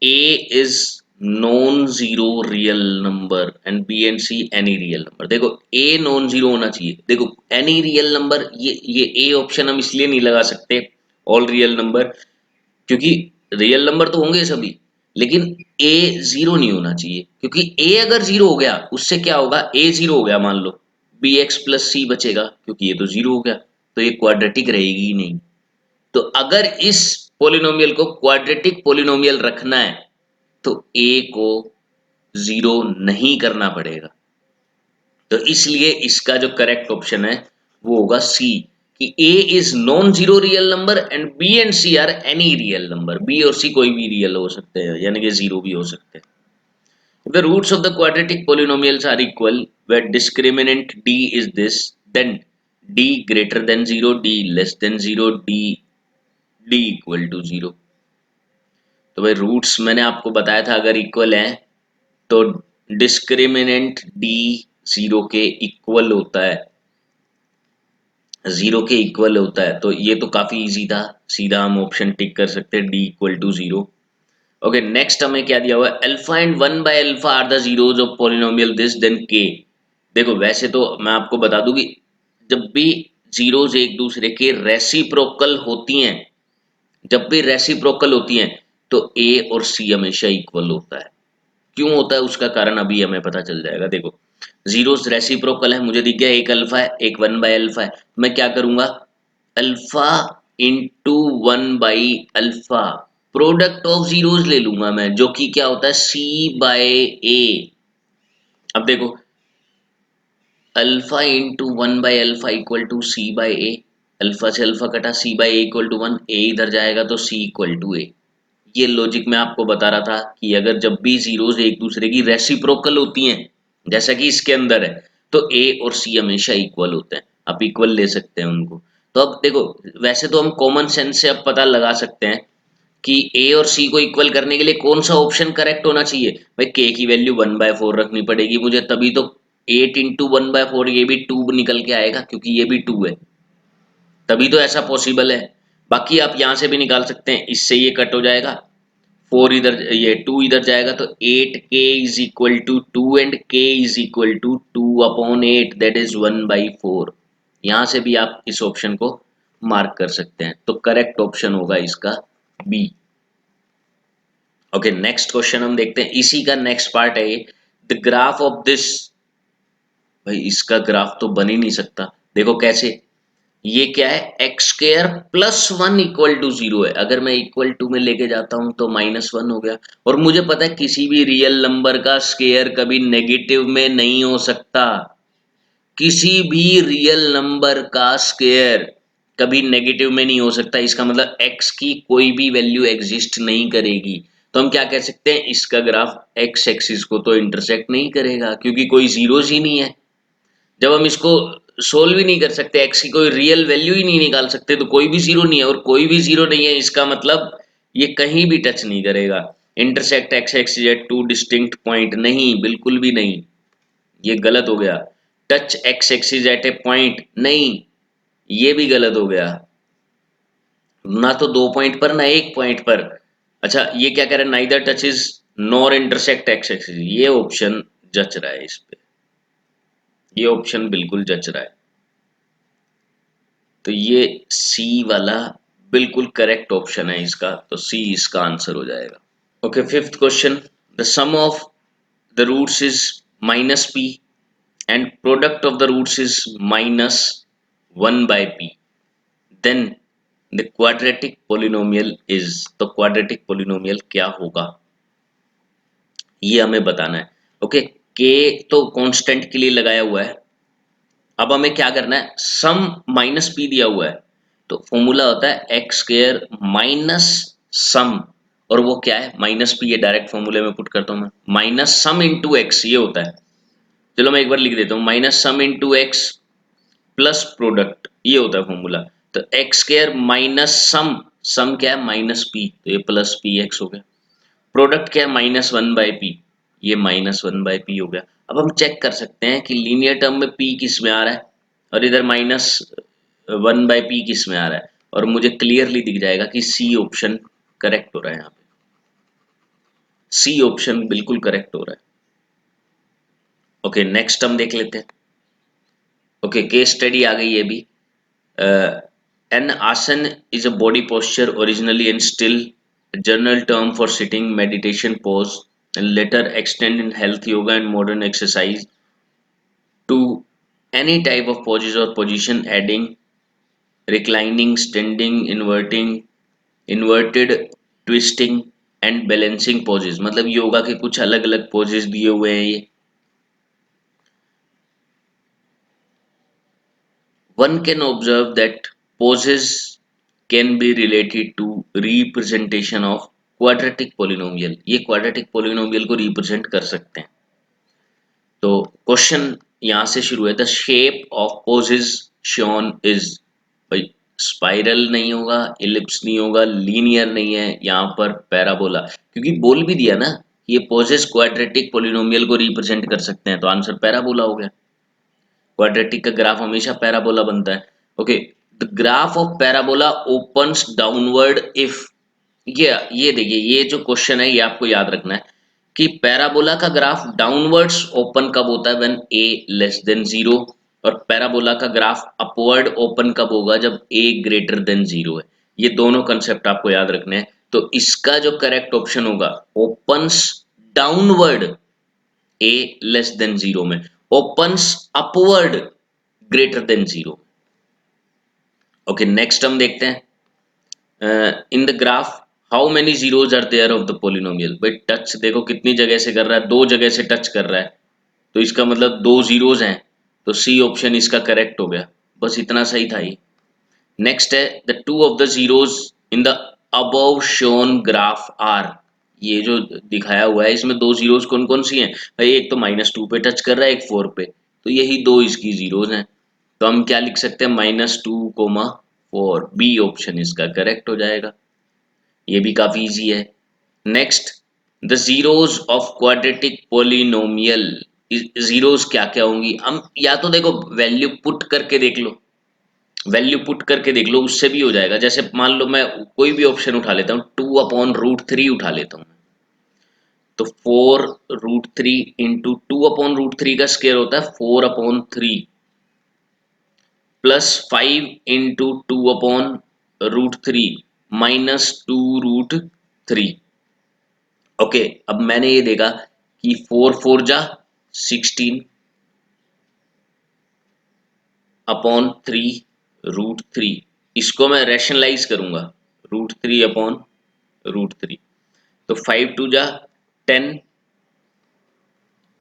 A is non zero real number and B and C any real number. देखो A non zero होना चाहिए। देखो एनी रियल नंबर, ये A ऑप्शन हम इसलिए नहीं लगा सकते ऑल रियल नंबर, क्योंकि रियल नंबर तो होंगे सभी, लेकिन A जीरो नहीं होना चाहिए, क्योंकि A अगर जीरो हो गया उससे क्या होगा, A जीरो हो गया मान लो, बी एक्स प्लस सी बचेगा, क्योंकि ये तो जीरो हो गया, तो ये क्वाड्रेटिक रहेगी ही नहीं। तो अगर इस पोलिनोमियल को क्वाड्रेटिक पोलिनोमियल रखना है तो a को जीरो नहीं करना पड़ेगा। तो इसलिए इसका जो करेक्ट ऑप्शन है वो होगा सी, कि a is non zero real number and b and c are any real number. b और c कोई भी रियल हो सकते हैं, यानी कि जीरो भी हो सकते हैं। If the roots of the quadratic polynomials are equal where discriminant d is this, then d greater than 0, d less than 0, d equal to 0। तो भाई रूट्स मैंने आपको बताया था अगर इक्वल है तो डिस्क्रिमिनेंट डी जीरो के इक्वल होता है, जीरो के इक्वल होता है। तो ये तो काफी इजी था, सीधा हम ऑप्शन टिक कर सकते हैं D equal to zero. Okay, next हमें क्या दिया हुआ है, alpha and one by alpha are the zeros of polynomial this then K. देखो वैसे तो मैं आपको बता दूं कि जब भी जीरोज एक दूसरे के रेसिप्रोकल होती हैं, जब भी रेसिप्रोकल होती हैं तो ए और सी हमेशा इक्वल होता है। क्यों होता है उसका कारण अभी हमें पता चल जाएगा। देखो जीरोस रेसिप्रोकल है, मुझे दिख गया एक अल्फा है एक वन बाय अल्फा है, मैं क्या करूंगा, alpha into one by alpha, product of zeros ले लूंगा मैं, जो कि क्या होता है सी बाय ए। अब देखो alpha into one by alpha equal to c by a, alpha से अल्फा कटा, c by a equal to one, a इधर जाएगा तो सी इक्वल टू ए। ये लॉजिक मैं आपको बता रहा था कि अगर जब भी जीरोस एक दूसरे की रेसिप्रोकल होती हैं, जैसा कि इसके अंदर है, तो ए और सी हमेशा इक्वल होते हैं, आप इक्वल ले सकते हैं उनको। तो अब देखो वैसे तो हम कॉमन सेंस से अब पता लगा सकते हैं कि ए और सी को इक्वल करने के लिए कौन सा ऑप्शन करेक्ट होना चाहिए। भाई के की वैल्यू वन बाय फोर रखनी पड़ेगी मुझे, तभी तो eight into one by four, ये भी टू निकल के आएगा क्योंकि ये भी टू है, तभी तो ऐसा पॉसिबल है। बाकी आप यहाँ से भी निकाल सकते हैं, इससे ये कट हो जाएगा, फोर इधर, ये टू इधर जाएगा, तो eight k is equal to two and k is equal to two upon eight, that is one by four. यहां से भी आप इस ऑप्शन को मार्क कर सकते हैं, तो करेक्ट ऑप्शन होगा इसका बी। ओके, नेक्स्ट क्वेश्चन हम देखते हैं, इसी का नेक्स्ट पार्ट है ये, द ग्राफ ऑफ दिस। भाई इसका ग्राफ तो बन ही नहीं सकता, देखो कैसे, ये क्या है, X square plus one equal to zero है, अगर मैं इक्वल टू में लेके जाता हूं तो माइनस वन हो गया। और मुझे पता है किसी भी रियल नंबर का स्क्वायर कभी नेगेटिव में नहीं हो सकता, किसी भी रियल नंबर का स्क्वायर कभी नेगेटिव में नहीं हो सकता, इसका मतलब एक्स की कोई भी वैल्यू एग्जिस्ट नहीं करेगी। तो हम क्या कह सकते हैं, इसका ग्राफ एक्स एक्सिस को तो इंटरसेक्ट नहीं करेगा, क्योंकि कोई जीरोस ही नहीं है। जब हम इसको सोल्व ही नहीं कर सकते, एक्स की कोई रियल वैल्यू ही नहीं निकाल सकते, तो कोई भी जीरो नहीं है, और कोई भी जीरो नहीं है इसका मतलब ये कहीं भी टच नहीं करेगा। Intersect x x Z two distinct point, नहीं, बिल्कुल भी नहीं, ये गलत हो गया। Touch x axis at A point, नहीं, ये भी गलत हो गया, ना तो दो पॉइंट पर ना एक पॉइंट पर। अच्छा ये क्या कह रहा है, neither touches nor intersect x axis, ये ऑप्शन जच रहा है इस पे, ये ऑप्शन बिल्कुल जच रहा है, तो ये सी वाला बिल्कुल करेक्ट ऑप्शन है इसका, तो सी इसका आंसर हो जाएगा। Okay, fifth question, the sum of the roots is minus P and product of the roots is minus one by P, then the quadratic polynomial is. तो क्वाड्रेटिक पोलिनोमियल क्या होगा ये हमें बताना है। ओके, के तो कांस्टेंट के लिए लगाया हुआ है, अब हमें क्या करना है, सम माइनस पी दिया हुआ है, तो फॉर्मूला होता है एक्स स्क्वायर माइनस सम, और वो क्या है माइनस पी, ये डायरेक्ट फॉर्मूले में पुट करता हूं मैं, माइनस सम इंटू एक्स ये होता है। चलो मैं एक बार लिख देता हूँ, minus sum into x plus product, ये होता है फॉर्मूला। तो एक्स स्क्वायर माइनस सम, सम क्या है माइनस पी, तो ये प्लस पी एक्स हो गया, प्रोडक्ट क्या है माइनस वन बाय पी, ये -1/p हो गया। अब हम चेक कर सकते हैं कि लीनियर टर्म में p किस में आ रहा है और इधर -1/p किस में आ रहा है, और मुझे क्लियरली दिख जाएगा कि सी ऑप्शन करेक्ट हो रहा है। यहाँ पे सी ऑप्शन बिल्कुल करेक्ट हो रहा है। ओके, नेक्स्ट हम देख लेते हैं। ओके, केस स्टडी आ गई ये भी। एन आसन is a body posture originally and still general term for sitting meditation pose and later extend in health yoga and modern exercise to any type of poses or position, adding reclining, standing, inverting, inverted, twisting and balancing poses। मतलब योगा के कुछ अलग अलग poses दिए हुए हैं ये। One can observe that poses can be related to representation of quadratic polynomial। ये quadratic polynomial को represent कर सकते हैं। तो क्वेश्चन यहां से शुरू है, the shape of poses shown is, भाई स्पाइरल नहीं होगा, इलिप्स नहीं होगा, लीनियर नहीं है, यहाँ पर पैराबोला, क्योंकि बोल भी दिया ना ये पोजेस क्वाड्रेटिक पोलिनोमियल को रिप्रेजेंट कर सकते हैं, तो आंसर पैराबोला हो गया। क्वाड्रेटिक का ग्राफ हमेशा पैराबोला बनता है। Okay, the graph of parabola opens downward if, ये देखिए, ये जो क्वेश्चन है ये आपको याद रखना है कि पैराबोला का ग्राफ डाउनवर्ड्स ओपन कब होता है, व्हेन a लेस देन 0, और पैराबोला का ग्राफ अपवर्ड ओपन कब होगा, जब a ग्रेटर देन 0 है। ये दोनों कंसेप्ट आपको याद रखने हैं। तो इसका जो करेक्ट ऑप्शन होगा, opens downward a less than 0 में, opens upward greater than 0। Okay, next हम देखते हैं in the graph how many zeros are there of the polynomial. भाई टच देखो कितनी जगह से कर रहा है, दो जगह से टच कर रहा है, तो इसका मतलब दो जीरोज हैं, तो सी ऑप्शन इसका करेक्ट हो गया। बस इतना सही था ये। नेक्स्ट है, the two of the zeros in the above shown graph are. ये जो दिखाया हुआ है इसमें दो जीरोज कौन कौन सी हैं भाई, एक तो -2 पे टच कर रहा है, एक 4 पे, तो यही दो इसकी जीरोज हैं। तो हम क्या लिख सकते हैं, -2, 4, बी ऑप्शन इसका करेक्ट हो जाएगा। ये भी काफी इजी है। Next, the zeros of quadratic polynomial, zeros क्या क्या होंगी, हम या तो देखो वैल्यू पुट करके देख लो, वैल्यू पुट करके देख लो, उससे भी हो जाएगा। जैसे मान लो मैं कोई भी ऑप्शन उठा लेता हूँ, 2/√3 उठा लेता हूँ, तो 4√3 इंटू 2/√3 का स्क्वायर होता है 4/3, प्लस 5 इंटू 2/√3 -2√3। ओके, अब मैंने ये देखा कि 4 4 जा 16 /3√3, इसको मैं रैशनलाइज करूंगा, √3/√3, तो 5 2 जा 10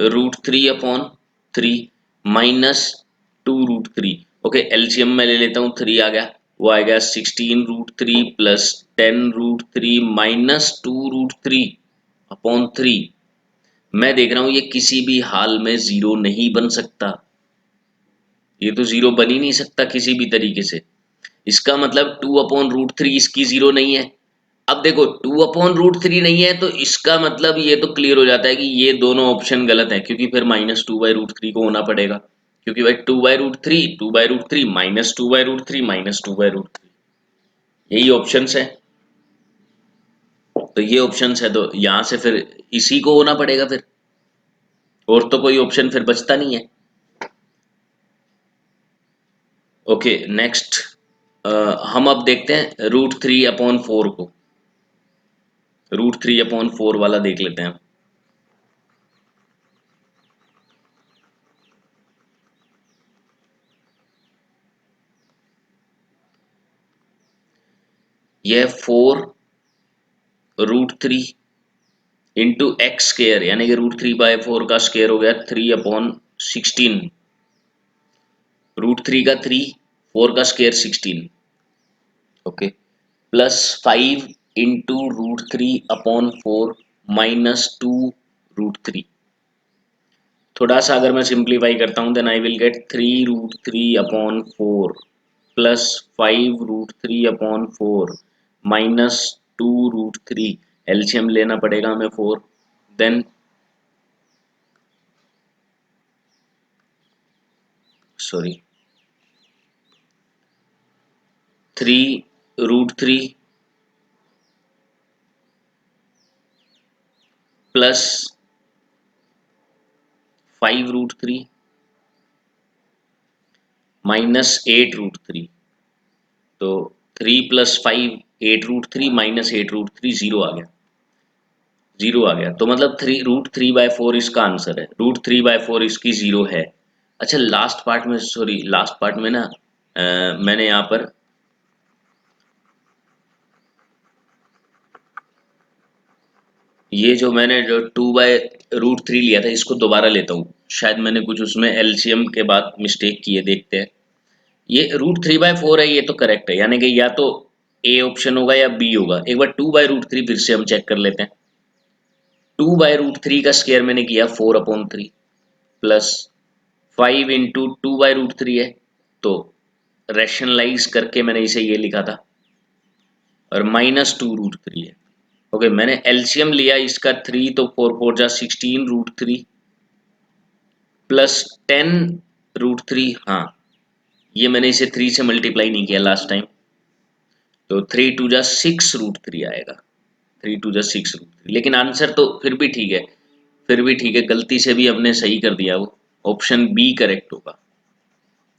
√3/3 -2√3। ओके, एलसीएम में ले लेता हूँ, 3 आ गया, वो आ गया 16√3 प्लस 10√3 -2√3/3। मैं देख रहा हूं ये किसी भी हाल में जीरो नहीं बन सकता, ये तो जीरो बन ही नहीं सकता किसी भी तरीके से। इसका मतलब 2/√3 इसकी जीरो नहीं है। अब देखो 2/√3 नहीं है, तो इसका मतलब ये तो क्लियर हो जाता है कि ये दोनों ऑप्शन गलत है, क्योंकि फिर -2/√3 को होना पड़ेगा, क्योंकि भाई 2/√3 2/√3 -2/√3 -2/√3, यही ऑप्शंस है। तो ये ऑप्शंस है, तो यहां से फिर इसी को होना पड़ेगा फिर, और तो कोई ऑप्शन फिर बचता नहीं है। ओके, नेक्स्ट हम अब देखते हैं √3/4 को, √3/4 वाला देख लेते हैं। यह 4√3 इंटू एक्स स्क्र, यानी कि √3/4 का स्क्र हो गया 3/16, √3 का 3, 4 का स्क्र 16। Okay, plus 5 into √3/4 -2√3। थोड़ा सा अगर मैं सिंप्लीफाई करता हूँ, देन आई विल गेट 3√3/4 प्लस 5√3/4 -2√3। एलसीएम लेना पड़ेगा हमें 4, देन सॉरी 3√3 प्लस 5√3 माइनस 8√3। तो 3 प्लस 5 8√3 माइनस 8√3 जीरो आ गया। तो मतलब 3√3/4 इसका आंसर है, √3/4 इसकी जीरो है। अच्छा लास्ट पार्ट में, सॉरी लास्ट पार्ट में ना मैंने यहाँ पर ये जो मैंने जो 2/√3 लिया था इसको दोबारा लेता हूँ, शायद मैंने कुछ उसमें एलसीएम के बाद मिस्टेक की है, देखते हैं। ये √3/4 है, ये तो करेक्ट है, यानी कि या तो ए ऑप्शन होगा या बी होगा। एक बार 2/√3 फिर से हम चेक कर लेते हैं। 2/√3 का स्क्वायर मैंने किया 4/3 प्लस 5 इंटू 2/√3 है, तो रैशनलाइज करके मैंने इसे ये लिखा था, और -2√3 है। ओके मैंने एलसीएम लिया इसका 3, तो 4 4 जा 16 √3 प्लस 10 √3। हाँ ये मैंने इसे 3 से मल्टीप्लाई नहीं किया लास्ट टाइम, तो 3 2 जा 6 √3 आएगा। 3 2 जा 6 √3, लेकिन आंसर तो फिर भी ठीक है, फिर भी ठीक है, गलती से भी हमने सही कर दिया, वो ऑप्शन बी करेक्ट होगा,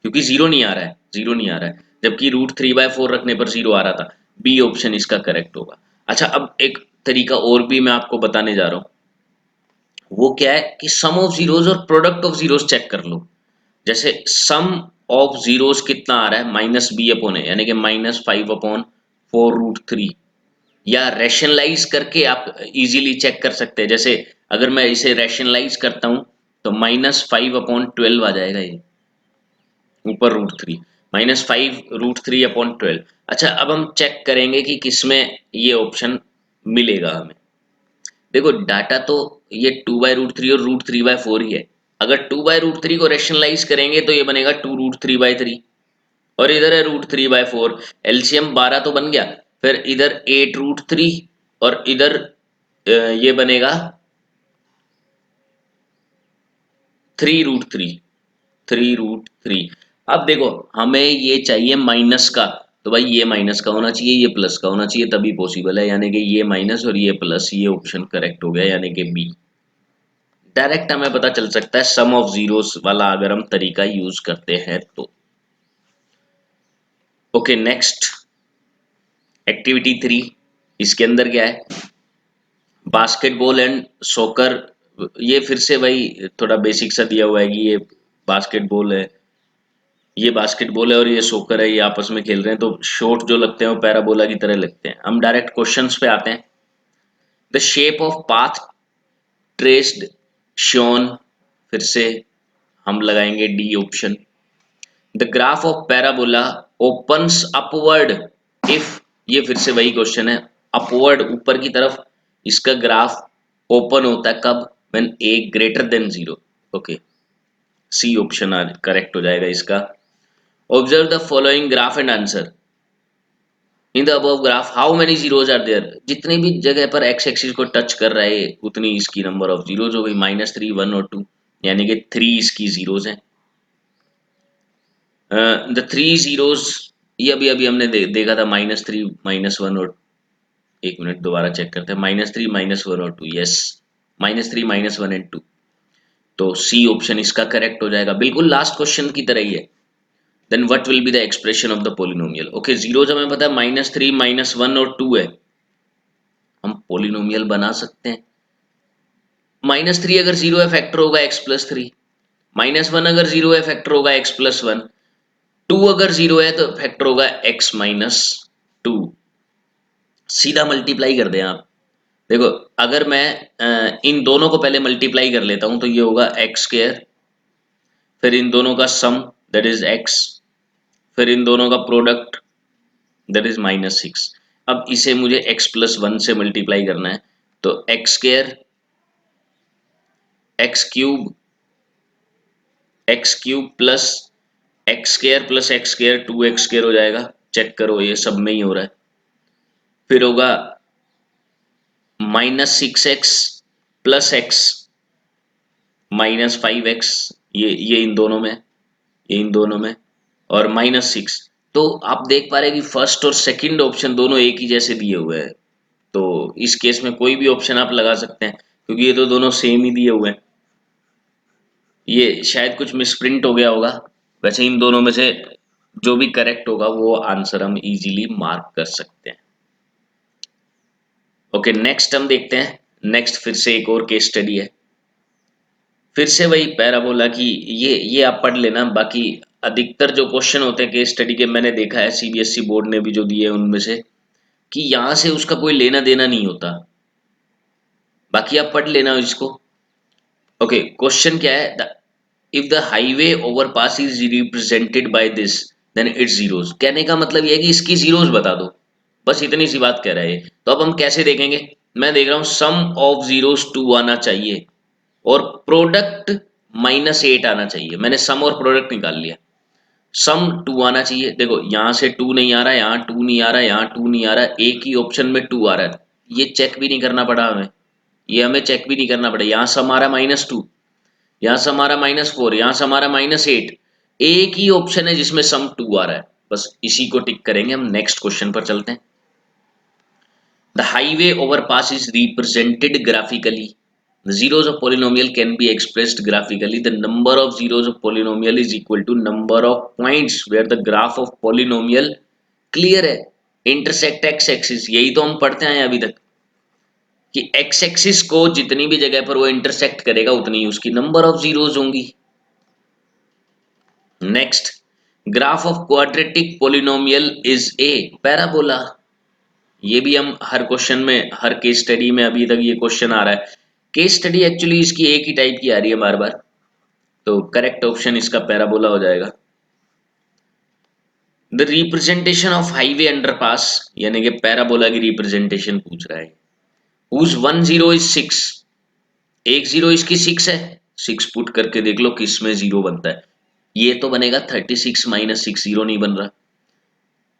क्योंकि जीरो नहीं आ रहा है, जीरो नहीं आ रहा है, जबकि √3/4 रखने पर जीरो आ रहा था। बी ऑप्शन इसका करेक्ट होगा। अच्छा अब एक तरीका और भी मैं आपको बताने जा रहा हूँ, वो क्या है कि सम ऑफ जीरोस और प्रोडक्ट ऑफ जीरोस चेक कर लो। जैसे सम ऑफ जीरोस कितना आ रहा है, -b/a, यानी कि -5/4 √3, या रैशनलाइज करके आप इजीली चेक कर सकते हैं। जैसे अगर मैं इसे रैशनलाइज करता हूं तो -5/12 आ जाएगा, ये ऊपर √3, -5 √3/12। अच्छा अब हम चेक करेंगे कि किसमें ये ऑप्शन मिलेगा हमें। देखो डाटा तो ये 2/√3 और √3/4 ही है। अगर 2/√3 को रैशनलाइज करेंगे तो ये बनेगा 2√3/3, और इधर है √3/4, एलसीएम 12 तो बन गया, फिर इधर 8√3 और इधर ये बनेगा 3√3, 3√3। अब देखो हमें ये चाहिए माइनस का, तो भाई ये माइनस का होना चाहिए, ये प्लस का होना चाहिए, तभी पॉसिबल है, यानी कि ये माइनस और ये प्लस, ये ऑप्शन करेक्ट हो गया, यानी कि बी। डायरेक्ट हमें पता चल सकता है सम ऑफ जीरोस वाला अगर हम तरीका यूज करते हैं तो। ओके नेक्स्ट एक्टिविटी 3, इसके अंदर क्या है, बास्केटबॉल एंड सॉकर। ये फिर से भाई थोड़ा बेसिक सा दिया हुआ है कि ये बास्केटबॉल है, ये बास्केटबॉल है और ये सोकर है, ये आपस में खेल रहे हैं, तो शॉट जो लगते हैं वो पैराबोला की तरह लगते हैं। हम डायरेक्ट क्वेश्चंस पे आते हैं। The shape of path traced shown, फिर से हम लगाएंगे D option. The graph of parabola opens upward if, ये फिर से वही क्वेश्चन है, अपवर्ड ऊपर की तरफ इसका ग्राफ ओपन होता है कब, when a greater than 0। Okay C option correct हो जाएगा इसका। Observe the following graph and answer. In the above graph how many zeros are there, जितनी भी जगह पर एक्स एक्सिस को टच कर रहा है उतनी इसकी नंबर ऑफ जीरोज हो गई, -3 1 और 2, यानी कि 3 इसकी जीरोज हैं। द 3 जीरोज, ये अभी अभी हमने देखा था, -3 -1 और, एक मिनट दोबारा चेक करते हैं, -3 -1 और 2, यस -3 -1 एंड 2, तो सी ऑप्शन इसका करेक्ट हो जाएगा, बिल्कुल लास्ट क्वेश्चन की तरह ही है। Then what will be the expression of the polynomial. Okay zeros हमें पता है -3 -1 और 2 है, हम पोलिनोमियल बना सकते हैं। -3 अगर जीरो है फैक्टर होगा x+3, -1 अगर जीरो है फैक्टर होगा x+1, 2 अगर जीरो है तो फैक्टर होगा x-2। सीधा मल्टीप्लाई कर दें आप। देखो अगर मैं इन दोनों को पहले मल्टीप्लाई कर लेता हूं तो ये होगा x², फिर इन दोनों का सम दैट इज x, फिर इन दोनों का प्रोडक्ट दैट इज -6। अब इसे मुझे x+1 से मल्टीप्लाई करना है, तो x² x³ plus x² 2x² हो जाएगा, चेक करो ये सब में ही हो रहा है। फिर होगा -6x प्लस x -5x, ये इन दोनों में, ये इन दोनों में, और -6। तो आप देख पा रहे हैं कि फर्स्ट और सेकंड ऑप्शन दोनों एक ही जैसे दिए हुए हैं। तो इस केस में कोई भी ऑप्शन आप लगा सकते हैं, क्योंकि ये तो दोनों सेम ही दिए हुए हैं। ये शायद कुछ मिसप्रिंट हो गया होगा। वैसे इन दोनों में से जो भी करेक्ट होगा वो आंसर हम इजीली मार्क कर सकते हैं। ओके, नेक्स्ट हम देखते हैं। नेक्स्ट फिर से एक और केस स्टडी है। फिर से वही पैराबोला की, ये आप पढ़ लेना। बाकी अधिकतर जो क्वेश्चन होते हैं केस स्टडी के, मैंने देखा है सीबीएसई बोर्ड ने भी जो दिए उनमें से, कि यहाँ से उसका कोई लेना देना नहीं होता। बाकी आप पढ़ लेना इसको। ओके, क्वेश्चन क्या है? If the highway overpass is represented by this then its zeros. कहने का मतलब ये है कि इसकी जीरोस बता दो, बस इतनी सी बात कह रहा है। तो अब हम कैसे देखेंगे? मैं देख रहा हूँ सम ऑफ जीरोस 2 आना चाहिए और प्रोडक्ट -8 आना चाहिए। मैंने सम और प्रोडक्ट निकाल लिया। सम 2 आना चाहिए। देखो यहाँ से 2 नहीं आ रहा, यहाँ 2 नहीं आ रहा, यहाँ 2 नहीं आ रहा, एक ही ऑप्शन में 2 आ रहा है। ये चेक भी नहीं करना पड़ा हमें, ये हमें चेक भी नहीं करना पड़ा। यहाँ सम आ रहा -2, यहाँ से हमारा -4, यहाँ से हमारा -8। एक ही ऑप्शन है जिसमें सम 2 आ रहा है, बस इसी को टिक करेंगे। हम नेक्स्ट क्वेश्चन पर चलते हैं। The highway overpass is represented graphically. The zeros of polynomial can be expressed graphically. The number of zeros of polynomial is equal to number of points where the graph of polynomial clear है, intersect x axis। यही तो हम पढ़ते आए अभी तक कि x axis को जितनी भी जगह पर वो इंटरसेक्ट करेगा उतनी ही उसकी नंबर ऑफ जीरोज होंगी। Next, graph of quadratic polynomial is a parabola. ये भी हम हर क्वेश्चन में, हर केस स्टडी में अभी तक ये क्वेश्चन आ रहा है। केस स्टडी एक्चुअली इसकी एक ही टाइप की आ रही है बार बार, तो करेक्ट ऑप्शन इसका पैराबोला हो जाएगा। The representation of highway underpass, यानी कि पैराबोला की रिप्रेजेंटेशन पूछ रहा है। हुज 1 0 इज 6, एक जीरो इसकी 6 है। 6 पुट करके देख लो किस में जीरो बनता है। ये तो बनेगा 36 -6, जीरो नहीं बन रहा।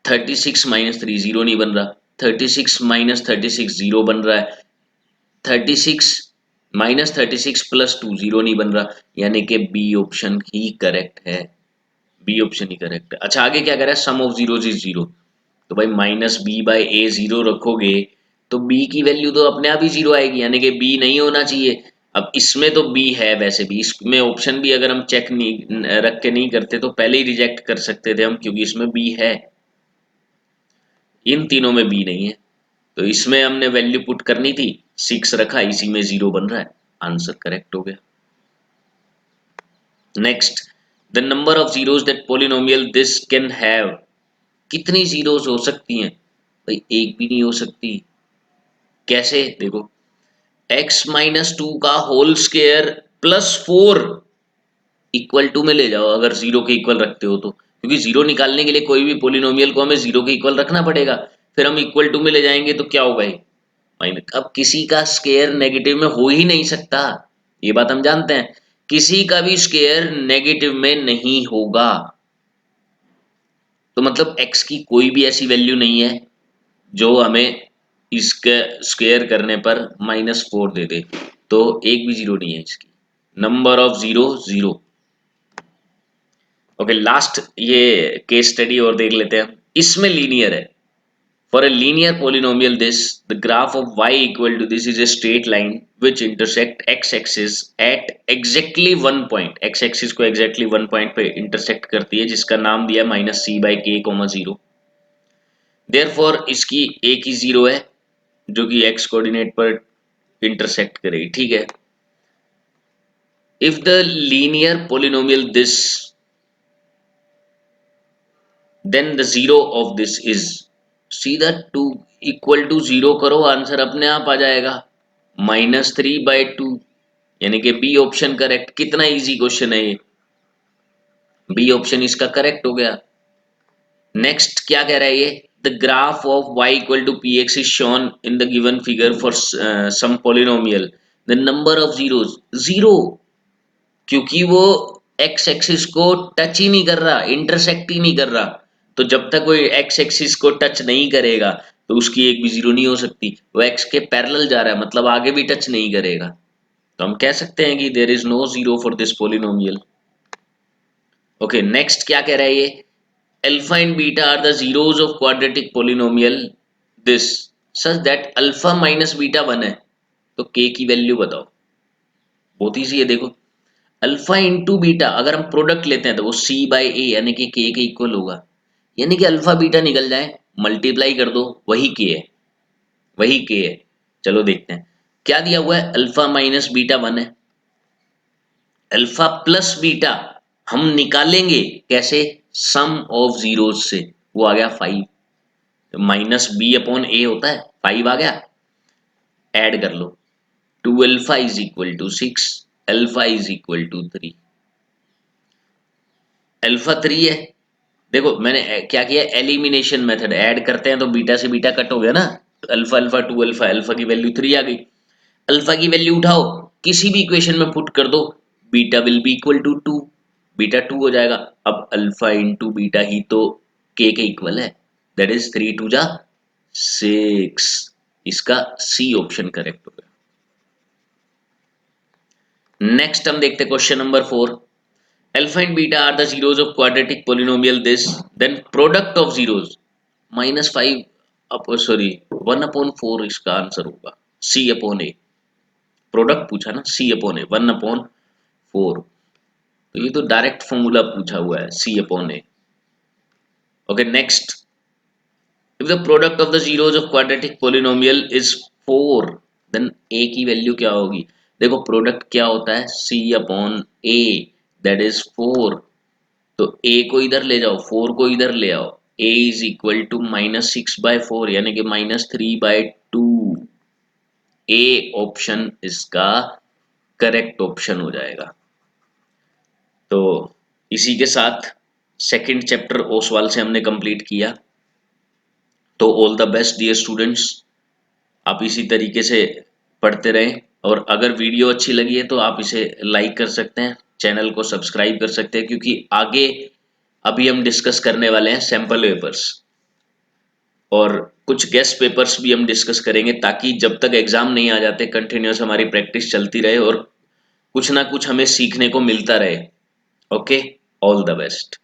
36 -3 जीरो नहीं बन रहा। 36 -36 जीरो बन रहा है। 36 -36 +2 जीरो नहीं बन रहा, यानी कि बी ऑप्शन ही करेक्ट है। बी ऑप्शन ही करेक्ट है। अच्छा, आगे क्या कह रहा है? सम ऑफ जीरोज इज जीरो। तो भाई -b/a जीरो रखोगे तो b की वैल्यू तो अपने आप ही जीरो आएगी, यानी कि b नहीं होना चाहिए। अब इसमें तो b है, वैसे भी इसमें ऑप्शन भी अगर हम चेक नहीं रख के नहीं करते तो पहले ही रिजेक्ट कर सकते थे हम, क्योंकि इसमें b है। इन तीनों में b नहीं है, तो इसमें हमने वैल्यू पुट करनी थी, 6 रखा, इसी में जीरो बन रहा है। आंसर करेक्ट हो गया। Next, the number of zeros that polynomial this can have. कितनी जीरोज हो सकती हैं? भाई एक भी नहीं हो सकती। कैसे? देखो, x-2 का होल स्क्वायर +4 इक्वल टू में ले जाओ, अगर जीरो के इक्वल रखते हो तो, क्योंकि जीरो निकालने के लिए कोई भी पोलिनोमियल को हमें जीरो के इक्वल रखना पड़ेगा। फिर हम इक्वल टू में ले जाएंगे तो क्या होगा? माइनस। अब किसी का स्क्वायर नेगेटिव में हो ही नहीं सकता, ये बात हम जानते हैं। किसी का भी स्क्वायर नेगेटिव में नहीं होगा, तो मतलब x की कोई भी ऐसी वैल्यू नहीं है जो हमें इसके स्क्वायर करने पर -4 दे दे। तो एक भी जीरो नहीं है इसकी। Number of zero zero. Okay, last ये केस स्टडी और देख लेते हैं। इसमें लीनियर है। For a linear polynomial this the graph of y equal to this is a straight line which intersect x axis at exactly 1 point. x axis को exactly 1 point पे intersect करती है, जिसका नाम दिया -c/k, 0। देयरफॉर इसकी एक ही जीरो है जो कि x कोऑर्डिनेट पर इंटरसेक्ट करेगी, ठीक है। If the linear polynomial this then the zero of this is, सीधा 2 इक्वल टू जीरो करो, आंसर अपने आप आ जाएगा -3/2, यानी कि बी ऑप्शन करेक्ट। कितना इजी क्वेश्चन है ये, बी ऑप्शन इसका करेक्ट हो गया। नेक्स्ट क्या कह रहा है ये? The graph of y equal to px is shown in the given figure for some polynomial, the number of zeros zero, क्योंकि वो x एक्सिस को टच ही नहीं कर रहा, इंटरसेक्ट ही नहीं कर रहा। तो जब तक वो x एक्सिस को टच नहीं करेगा तो उसकी एक भी जीरो नहीं हो सकती। वो x के पैरेलल जा रहा है, मतलब आगे भी टच नहीं करेगा। तो हम कह सकते हैं कि there is no zero for this polynomial. Okay next क्या कह रहा है ये, alpha and beta are the zeros of quadratic polynomial this such that alpha minus beta 1 है, तो के की वैल्यू बताओ। बहुत ईजी है, देखो अल्फा इंटू बीटा अगर हम प्रोडक्ट लेते हैं तो वो सी बाई ए यानी कि के इक्वल होगा, यानी कि अल्फा बीटा निकल जाए, मल्टीप्लाई कर दो, वही के है, वही के है। चलो देखते हैं क्या दिया हुआ है, अल्फा माइनस बीटा 1 है, अल्फा प्लस बीटा हम निकालेंगे कैसे, सम ऑफ जीरोज से, वो आ गया 5, माइनस बी अपॉन ए होता है, 5 आ गया, ऐड कर लो, 2 alpha is equal to 6, alpha is equal to 3, alpha 3 है। देखो मैंने क्या किया, एलिमिनेशन मेथड, ऐड करते हैं तो बीटा से बीटा कट हो गया ना, अल्फा अल्फा 2 अल्फा, अल्फा की वैल्यू 3 आ गई, अल्फा की वैल्यू उठाओ किसी भी इक्वेशन में पुट कर दो, beta will be equal to 2, beta 2 हो जाएगा। अब अल्फा इंटू बीटा ही तो के इक्वल है, दैट इज 3 2 जा 6, इसका सी ऑप्शन करेक्ट होगा। नेक्स्ट हम देखते हैं question number 4, alpha and beta are the zeros of quadratic polynomial this, then product of zeros -5 up sorry 1 upon 4 इसका आंसर होगा, सी अपॉन ए, प्रोडक्ट पूछा ना, सी अपॉन ए 1 अपॉन 4, तो ये तो डायरेक्ट फॉर्मूला पूछा हुआ है, c upon a. Okay next, if the product of the zeros of quadratic polynomial is 4 then a की वैल्यू क्या होगी, देखो प्रोडक्ट क्या होता है, c upon a, that is 4, तो ए को इधर ले जाओ, 4 को इधर ले आओ, ए इज इक्वल टू -6/4 यानी कि -3/2, ए ऑप्शन इसका करेक्ट ऑप्शन हो जाएगा। तो इसी के साथ सेकंड चैप्टर ओसवाल से हमने कंप्लीट किया, तो all the best dear students, आप इसी तरीके से पढ़ते रहें, और अगर वीडियो अच्छी लगी है तो आप इसे लाइक कर सकते हैं, चैनल को सब्सक्राइब कर सकते हैं, क्योंकि आगे अभी हम डिस्कस करने वाले हैं सैम्पल पेपर्स और कुछ गेस्ट पेपर्स भी हम डिस्कस करेंगे, ताकि जब तक एग्जाम नहीं आ जाते कंटिन्यूस हमारी प्रैक्टिस चलती रहे और कुछ ना कुछ हमें सीखने को मिलता रहे। Okay, all the best.